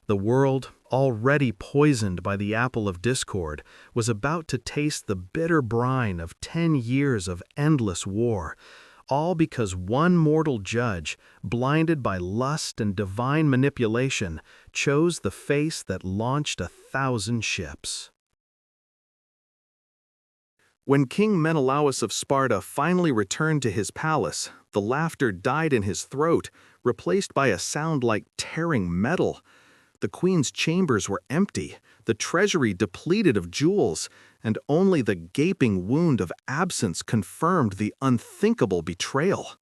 The world, already poisoned by the apple of discord, was about to taste the bitter brine of 10 years of endless war, all because one mortal judge, blinded by lust and divine manipulation, chose the face that launched 1,000 ships. When King Menelaus of Sparta finally returned to his palace, the laughter died in his throat, replaced by a sound like tearing metal. The queen's chambers were empty, the treasury depleted of jewels, and only the gaping wound of absence confirmed the unthinkable betrayal.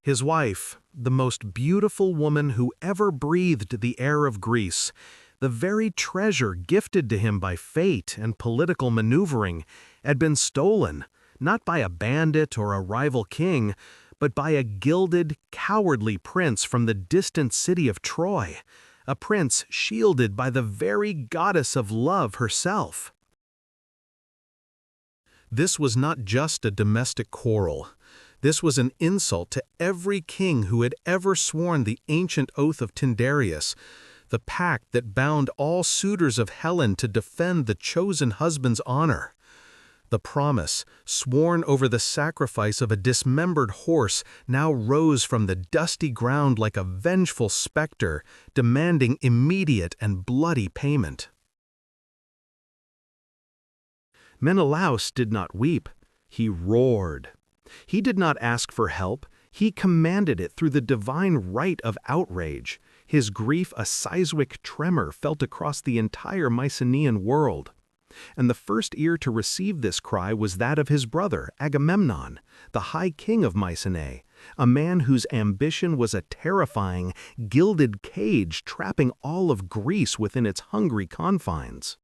His wife, the most beautiful woman who ever breathed the air of Greece, the very treasure gifted to him by fate and political maneuvering, had been stolen, not by a bandit or a rival king, but by a gilded, cowardly prince from the distant city of Troy, a prince shielded by the very goddess of love herself. This was not just a domestic quarrel. This was an insult to every king who had ever sworn the ancient oath of Tyndareus, the pact that bound all suitors of Helen to defend the chosen husband's honor. The promise, sworn over the sacrifice of a dismembered horse, now rose from the dusty ground like a vengeful specter, demanding immediate and bloody payment. Menelaus did not weep, he roared. He did not ask for help, he commanded it through the divine right of outrage. His grief a seismic tremor felt across the entire Mycenaean world. And the first ear to receive this cry was that of his brother, Agamemnon, the high king of Mycenae, a man whose ambition was a terrifying, gilded cage trapping all of Greece within its hungry confines.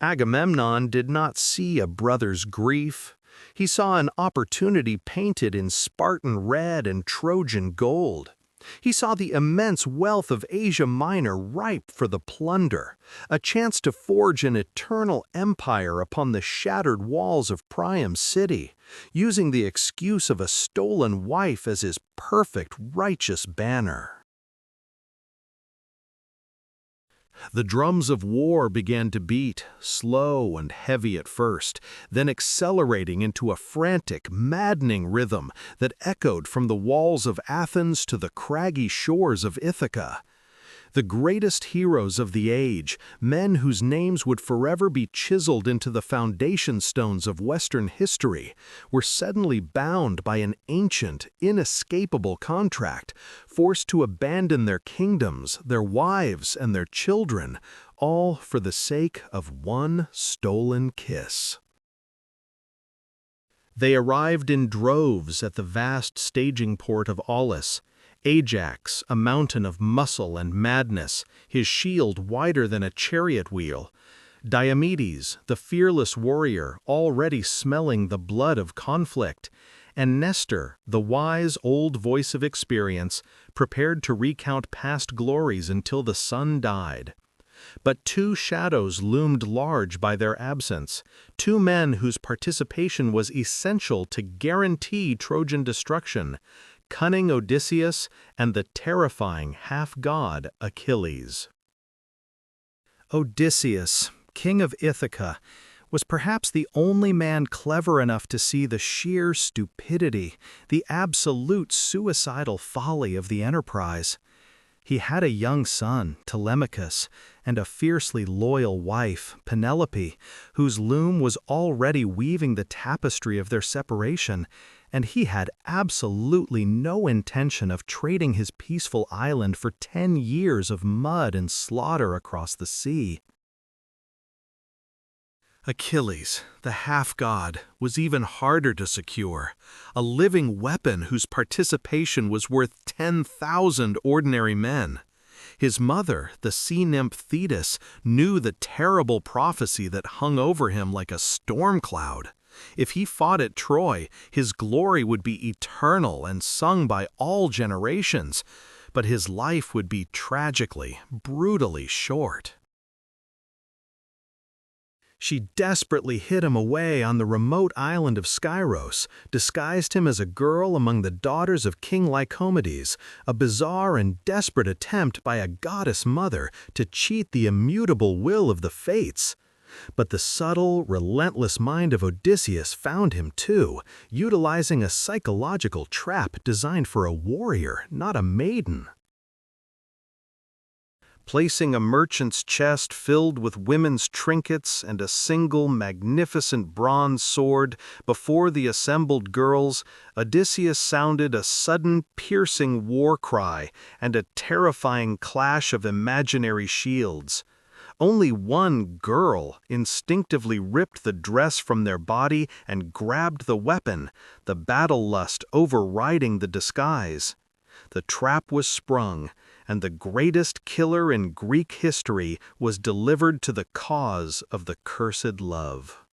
Agamemnon did not see a brother's grief. He saw an opportunity painted in Spartan red and Trojan gold. He saw the immense wealth of Asia Minor ripe for the plunder, a chance to forge an eternal empire upon the shattered walls of Priam's city, using the excuse of a stolen wife as his perfect, righteous banner. The drums of war began to beat, slow and heavy at first, then accelerating into a frantic, maddening rhythm that echoed from the walls of Athens to the craggy shores of Ithaca. The greatest heroes of the age, men whose names would forever be chiseled into the foundation stones of Western history, were suddenly bound by an ancient, inescapable contract, forced to abandon their kingdoms, their wives, and their children, all for the sake of one stolen kiss. They arrived in droves at the vast staging port of Aulis. Ajax, a mountain of muscle and madness, his shield wider than a chariot wheel. Diomedes, the fearless warrior, already smelling the blood of conflict, and Nestor, the wise old voice of experience, prepared to recount past glories until the sun died. But two shadows loomed large by their absence, two men whose participation was essential to guarantee Trojan destruction, cunning Odysseus and the terrifying half-god Achilles. Odysseus, king of Ithaca, was perhaps the only man clever enough to see the sheer stupidity, the absolute suicidal folly of the enterprise. He had a young son, Telemachus, and a fiercely loyal wife, Penelope, whose loom was already weaving the tapestry of their separation, and he had absolutely no intention of trading his peaceful island for 10 years of mud and slaughter across the sea. Achilles, the half-god, was even harder to secure, a living weapon whose participation was worth 10,000 ordinary men. His mother, the sea nymph Thetis, knew the terrible prophecy that hung over him like a storm cloud. If he fought at Troy, his glory would be eternal and sung by all generations, but his life would be tragically, brutally short. She desperately hid him away on the remote island of Skyros, disguised him as a girl among the daughters of King Lycomedes, a bizarre and desperate attempt by a goddess mother to cheat the immutable will of the fates. But the subtle, relentless mind of Odysseus found him too, utilizing a psychological trap designed for a warrior, not a maiden. Placing a merchant's chest filled with women's trinkets and a single magnificent bronze sword before the assembled girls, Odysseus sounded a sudden piercing war cry and a terrifying clash of imaginary shields. Only one girl instinctively ripped the dress from their body and grabbed the weapon, the battle lust overriding the disguise. The trap was sprung, and the greatest killer in Greek history was delivered to the cause of the cursed love.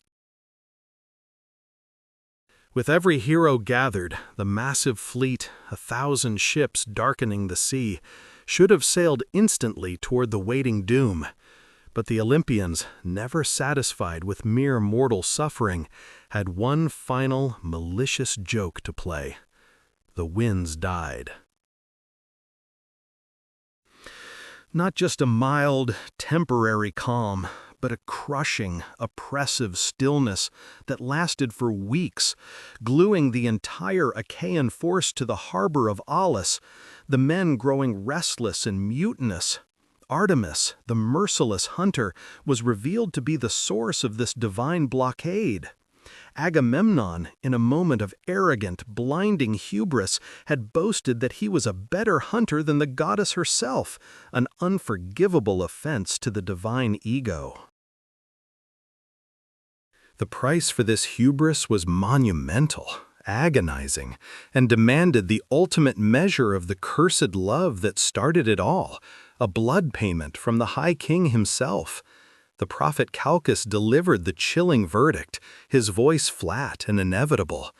With every hero gathered, the massive fleet, 1,000 ships darkening the sea, should have sailed instantly toward the waiting doom. But the Olympians, never satisfied with mere mortal suffering, had one final, malicious joke to play. The winds died. Not just a mild, temporary calm, but a crushing, oppressive stillness that lasted for weeks, gluing the entire Achaean force to the harbor of Aulis, the men growing restless and mutinous. Artemis, the merciless hunter, was revealed to be the source of this divine blockade. Agamemnon, in a moment of arrogant, blinding hubris, had boasted that he was a better hunter than the goddess herself, an unforgivable offense to the divine ego. The price for this hubris was monumental, agonizing, and demanded the ultimate measure of the cursed love that started it all, a blood payment from the High King himself. The prophet Calchas delivered the chilling verdict, his voice flat and inevitable.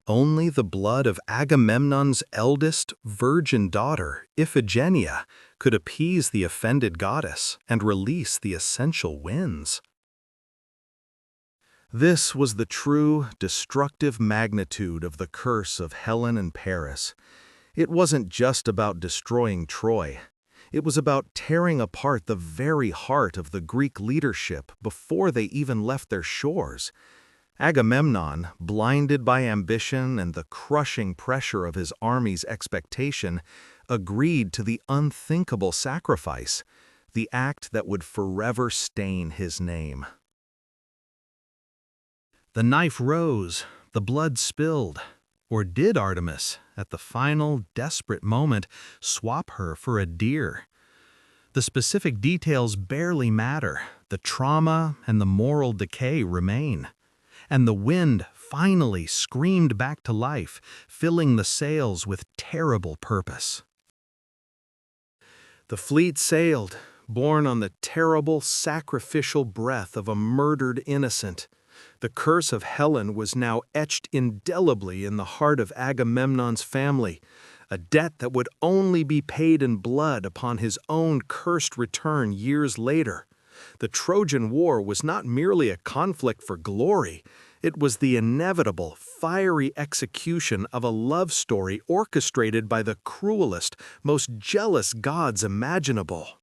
Only the blood of Agamemnon's eldest, virgin daughter, Iphigenia, could appease the offended goddess and release the essential winds. This was the true, destructive magnitude of the curse of Helen and Paris. It wasn't just about destroying Troy. It was about tearing apart the very heart of the Greek leadership before they even left their shores. Agamemnon, blinded by ambition and the crushing pressure of his army's expectation, agreed to the unthinkable sacrifice, the act that would forever stain his name. The knife rose, the blood spilled. Or did Artemis, at the final, desperate moment, swap her for a deer? The specific details barely matter. The trauma and the moral decay remain. And the wind finally screamed back to life, filling the sails with terrible purpose. The fleet sailed, born on the terrible sacrificial breath of a murdered innocent. The curse of Helen was now etched indelibly in the heart of Agamemnon's family, a debt that would only be paid in blood upon his own cursed return years later. The Trojan War was not merely a conflict for glory, it was the inevitable, fiery execution of a love story orchestrated by the cruelest, most jealous gods imaginable.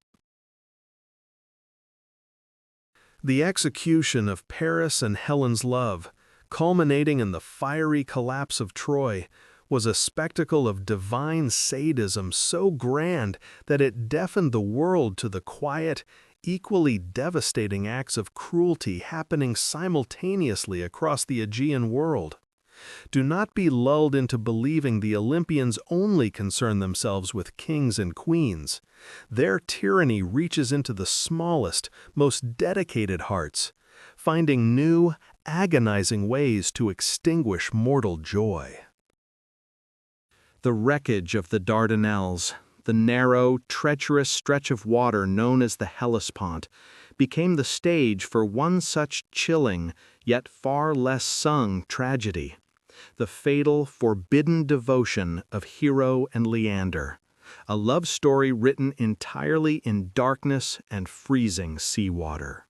The execution of Paris and Helen's love, culminating in the fiery collapse of Troy, was a spectacle of divine sadism so grand that it deafened the world to the quiet, equally devastating acts of cruelty happening simultaneously across the Aegean world. Do not be lulled into believing the Olympians only concern themselves with kings and queens. Their tyranny reaches into the smallest, most dedicated hearts, finding new, agonizing ways to extinguish mortal joy. The wreckage of the Dardanelles, the narrow, treacherous stretch of water known as the Hellespont, became the stage for one such chilling, yet far less sung tragedy: the fatal, forbidden devotion of Hero and Leander, a love story written entirely in darkness and freezing seawater.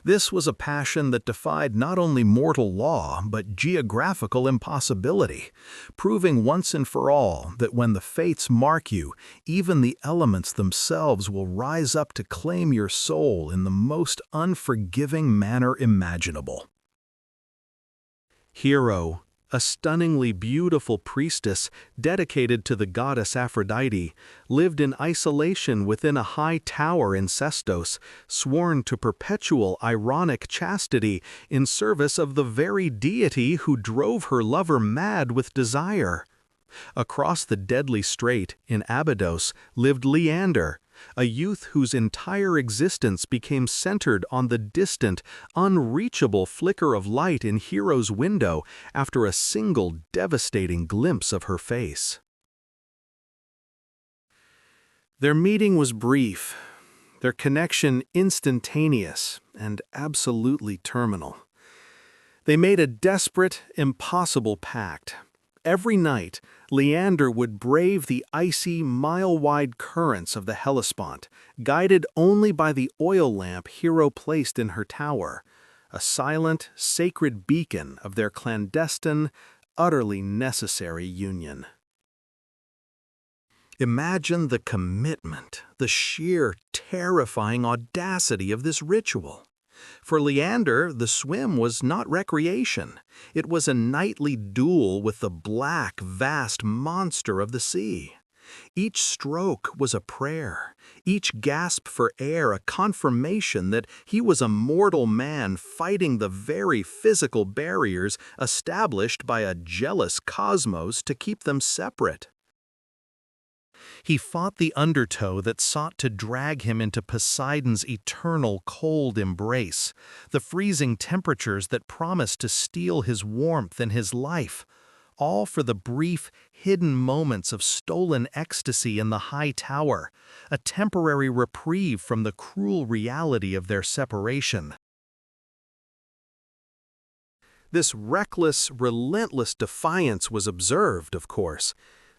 This was a passion that defied not only mortal law, but geographical impossibility, proving once and for all that when the fates mark you, even the elements themselves will rise up to claim your soul in the most unforgiving manner imaginable. Hero, a stunningly beautiful priestess dedicated to the goddess Aphrodite, lived in isolation within a high tower in Sestos, sworn to perpetual ironic chastity in service of the very deity who drove her lover mad with desire. Across the deadly strait, in Abydos, lived Leander, a youth whose entire existence became centered on the distant, unreachable flicker of light in Hero's window after a single devastating glimpse of her face. Their meeting was brief, their connection instantaneous and absolutely terminal. They made a desperate, impossible pact. Every night, Leander would brave the icy, mile-wide currents of the Hellespont, guided only by the oil lamp Hero placed in her tower, a silent, sacred beacon of their clandestine, utterly necessary union. Imagine the commitment, the sheer, terrifying audacity of this ritual. For Leander, the swim was not recreation. It was a nightly duel with the black, vast monster of the sea. Each stroke was a prayer, each gasp for air a confirmation that he was a mortal man fighting the very physical barriers established by a jealous cosmos to keep them separate. He fought the undertow that sought to drag him into Poseidon's eternal cold embrace, the freezing temperatures that promised to steal his warmth and his life, all for the brief, hidden moments of stolen ecstasy in the high tower, a temporary reprieve from the cruel reality of their separation. This reckless, relentless defiance was observed, of course.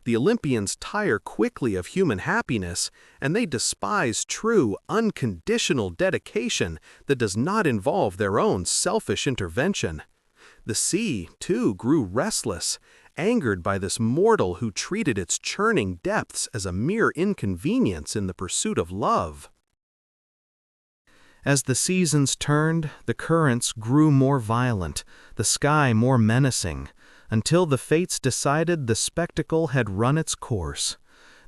The Olympians tire quickly of human happiness, and they despise true, unconditional dedication that does not involve their own selfish intervention. The sea, too, grew restless, angered by this mortal who treated its churning depths as a mere inconvenience in the pursuit of love. As the seasons turned, the currents grew more violent, the sky more menacing, until the fates decided the spectacle had run its course.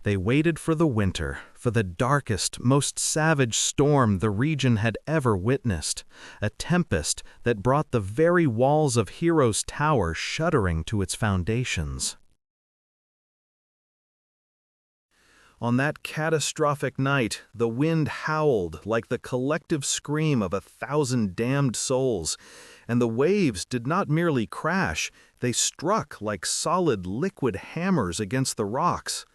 They waited for the winter, for the darkest, most savage storm the region had ever witnessed, a tempest that brought the very walls of Hero's tower shuddering to its foundations. On that catastrophic night, the wind howled like the collective scream of 1,000 damned souls, and the waves did not merely crash, they struck like solid liquid hammers against the rocks.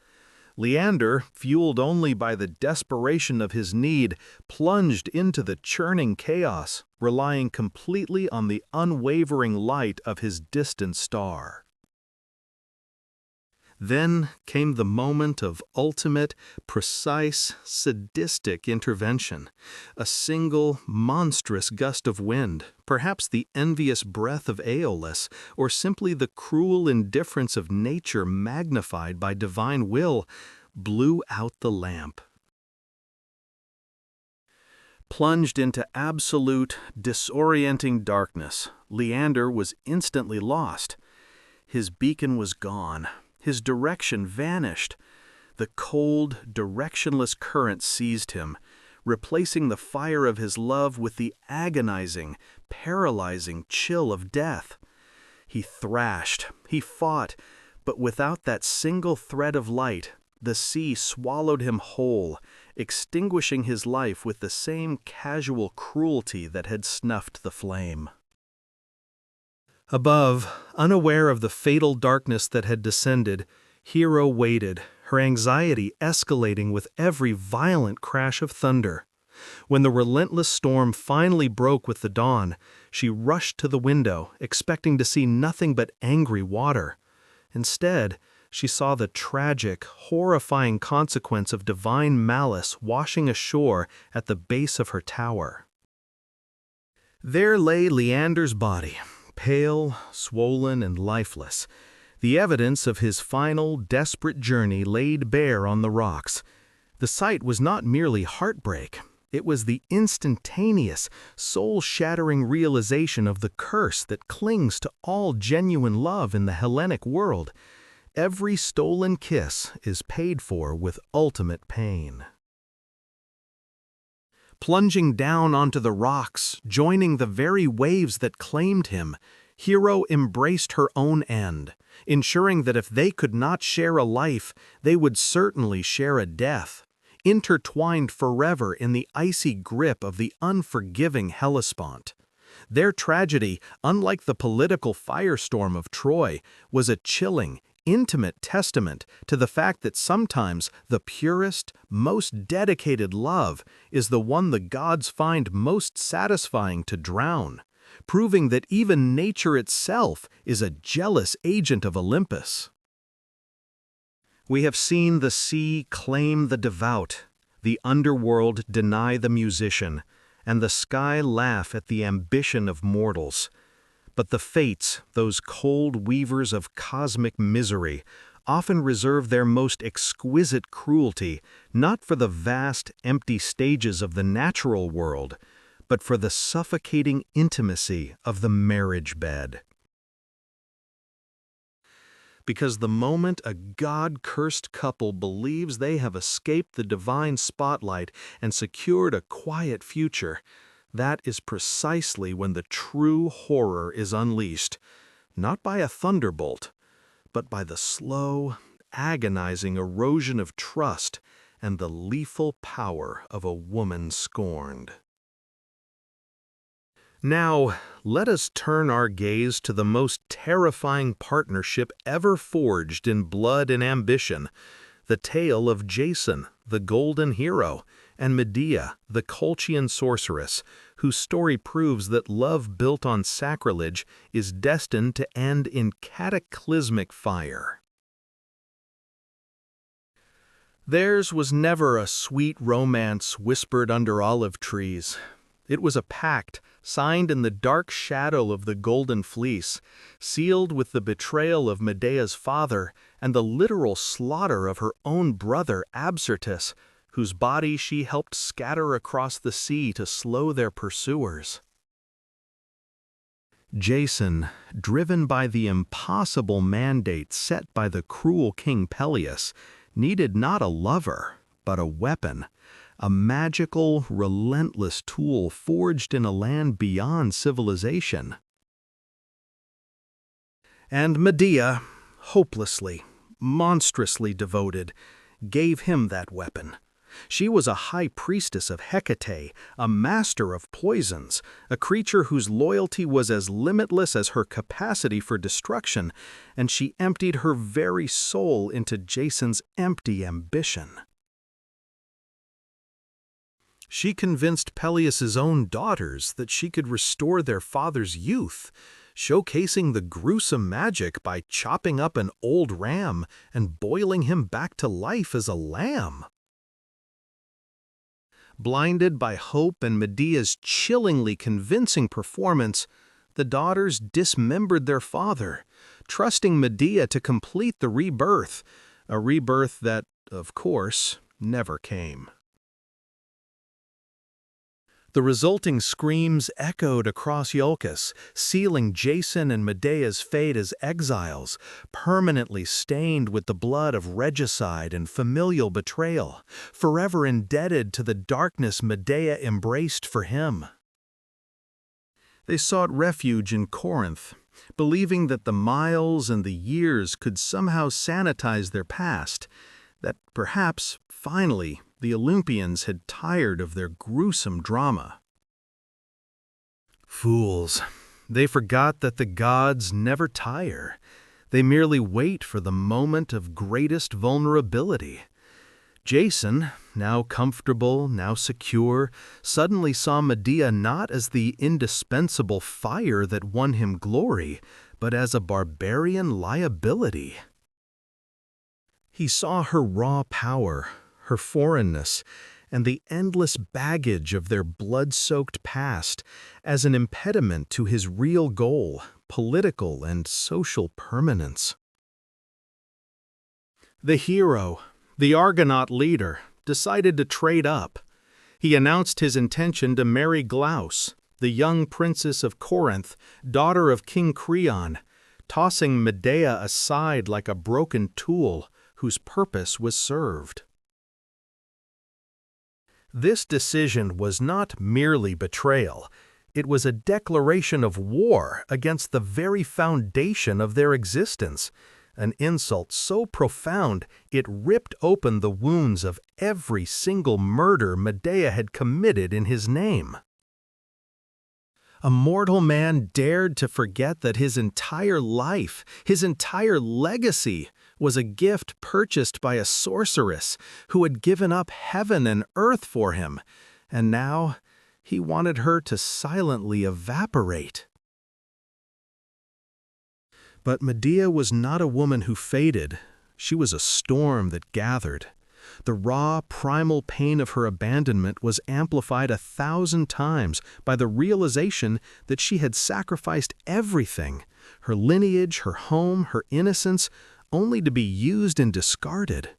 Leander, fueled only by the desperation of his need, plunged into the churning chaos, relying completely on the unwavering light of his distant star. Then came the moment of ultimate, precise, sadistic intervention. A single, monstrous gust of wind, perhaps the envious breath of Aeolus, or simply the cruel indifference of nature magnified by divine will, blew out the lamp. Plunged into absolute, disorienting darkness, Leander was instantly lost. His beacon was gone. His direction vanished. The cold, directionless current seized him, replacing the fire of his love with the agonizing, paralyzing chill of death. He thrashed, he fought, but without that single thread of light, the sea swallowed him whole, extinguishing his life with the same casual cruelty that had snuffed the flame. Above, unaware of the fatal darkness that had descended, Hero waited, her anxiety escalating with every violent crash of thunder. When the relentless storm finally broke with the dawn, she rushed to the window, expecting to see nothing but angry water. Instead, she saw the tragic, horrifying consequence of divine malice washing ashore at the base of her tower. There lay Leander's body, pale, swollen, and lifeless, the evidence of his final, desperate journey laid bare on the rocks. The sight was not merely heartbreak. It was the instantaneous, soul-shattering realization of the curse that clings to all genuine love in the Hellenic world. Every stolen kiss is paid for with ultimate pain. Plunging down onto the rocks, joining the very waves that claimed him, Hero embraced her own end, ensuring that if they could not share a life, they would certainly share a death, intertwined forever in the icy grip of the unforgiving Hellespont. Their tragedy, unlike the political firestorm of Troy, was a chilling, intimate testament to the fact that sometimes the purest, most dedicated love is the one the gods find most satisfying to drown, proving that even nature itself is a jealous agent of Olympus. We have seen the sea claim the devout, the underworld deny the musician, and the sky laugh at the ambition of mortals. But the fates, those cold weavers of cosmic misery, often reserve their most exquisite cruelty not for the vast, empty stages of the natural world, but for the suffocating intimacy of the marriage bed. Because the moment a God-cursed couple believes they have escaped the divine spotlight and secured a quiet future, that is precisely when the true horror is unleashed, not by a thunderbolt, but by the slow, agonizing erosion of trust and the lethal power of a woman scorned. Now, let us turn our gaze to the most terrifying partnership ever forged in blood and ambition, the tale of Jason, the golden hero, and Medea, the Colchian sorceress, whose story proves that love built on sacrilege is destined to end in cataclysmic fire. Theirs was never a sweet romance whispered under olive trees. It was a pact signed in the dark shadow of the Golden Fleece, sealed with the betrayal of Medea's father and the literal slaughter of her own brother Absyrtus, whose body she helped scatter across the sea to slow their pursuers. Jason, driven by the impossible mandate set by the cruel King Peleus, needed not a lover, but a weapon, a magical, relentless tool forged in a land beyond civilization. And Medea, hopelessly, monstrously devoted, gave him that weapon. She was a high priestess of Hecate, a master of poisons, a creature whose loyalty was as limitless as her capacity for destruction, and she emptied her very soul into Jason's empty ambition. She convinced Peleus's own daughters that she could restore their father's youth, showcasing the gruesome magic by chopping up an old ram and boiling him back to life as a lamb. Blinded by hope and Medea's chillingly convincing performance, the daughters dismembered their father, trusting Medea to complete the rebirth, a rebirth that, of course, never came. The resulting screams echoed across Iolcus, sealing Jason and Medea's fate as exiles, permanently stained with the blood of regicide and familial betrayal, forever indebted to the darkness Medea embraced for him. They sought refuge in Corinth, believing that the miles and the years could somehow sanitize their past, that perhaps, finally, the Olympians had tired of their gruesome drama. Fools, they forgot that the gods never tire. They merely wait for the moment of greatest vulnerability. Jason, now comfortable, now secure, suddenly saw Medea not as the indispensable fire that won him glory, but as a barbarian liability. He saw her raw power, her foreignness, and the endless baggage of their blood-soaked past as an impediment to his real goal, political and social permanence. The hero, the Argonaut leader, decided to trade up. He announced his intention to marry Glauce, the young princess of Corinth, daughter of King Creon, tossing Medea aside like a broken tool whose purpose was served. This decision was not merely betrayal. It was a declaration of war against the very foundation of their existence, an insult so profound it ripped open the wounds of every single murder Medea had committed in his name. A mortal man dared to forget that his entire life, his entire legacy, was a gift purchased by a sorceress who had given up heaven and earth for him, and now he wanted her to silently evaporate. But Medea was not a woman who faded. She was a storm that gathered. The raw, primal pain of her abandonment was amplified 1,000 times by the realization that she had sacrificed everything, her lineage, her home, her innocence, only to be used and discarded.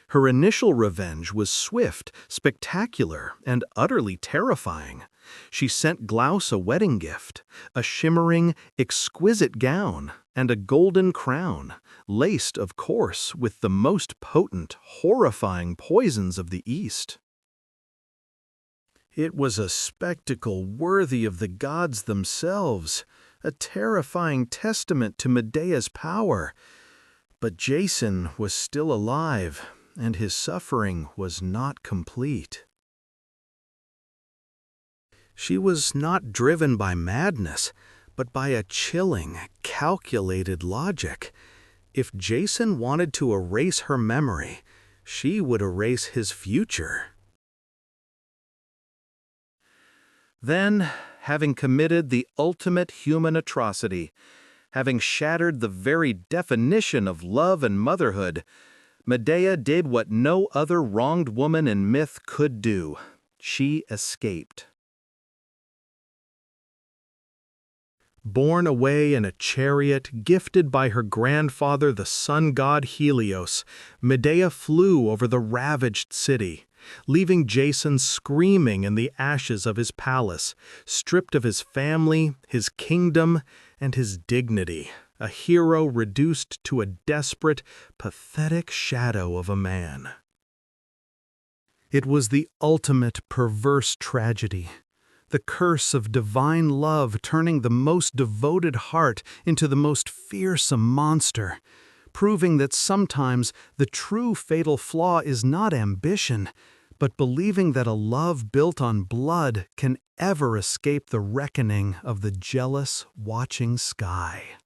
Her initial revenge was swift, spectacular, and utterly terrifying. She sent Glauce a wedding gift, a shimmering, exquisite gown, and a golden crown, laced, of course, with the most potent, horrifying poisons of the East. It was a spectacle worthy of the gods themselves, a terrifying testament to Medea's power. But Jason was still alive, and his suffering was not complete. She was not driven by madness, but by a chilling, calculated logic. If Jason wanted to erase her memory, she would erase his future. Then, having committed the ultimate human atrocity, having shattered the very definition of love and motherhood, Medea did what no other wronged woman in myth could do. She escaped. Borne away in a chariot gifted by her grandfather, the sun god Helios, Medea flew over the ravaged city, leaving Jason screaming in the ashes of his palace, stripped of his family, his kingdom, and his dignity, a hero reduced to a desperate, pathetic shadow of a man. It was the ultimate perverse tragedy, the curse of divine love turning the most devoted heart into the most fearsome monster, proving that sometimes the true fatal flaw is not ambition, but believing that a love built on blood can ever escape the reckoning of the jealous, watching sky.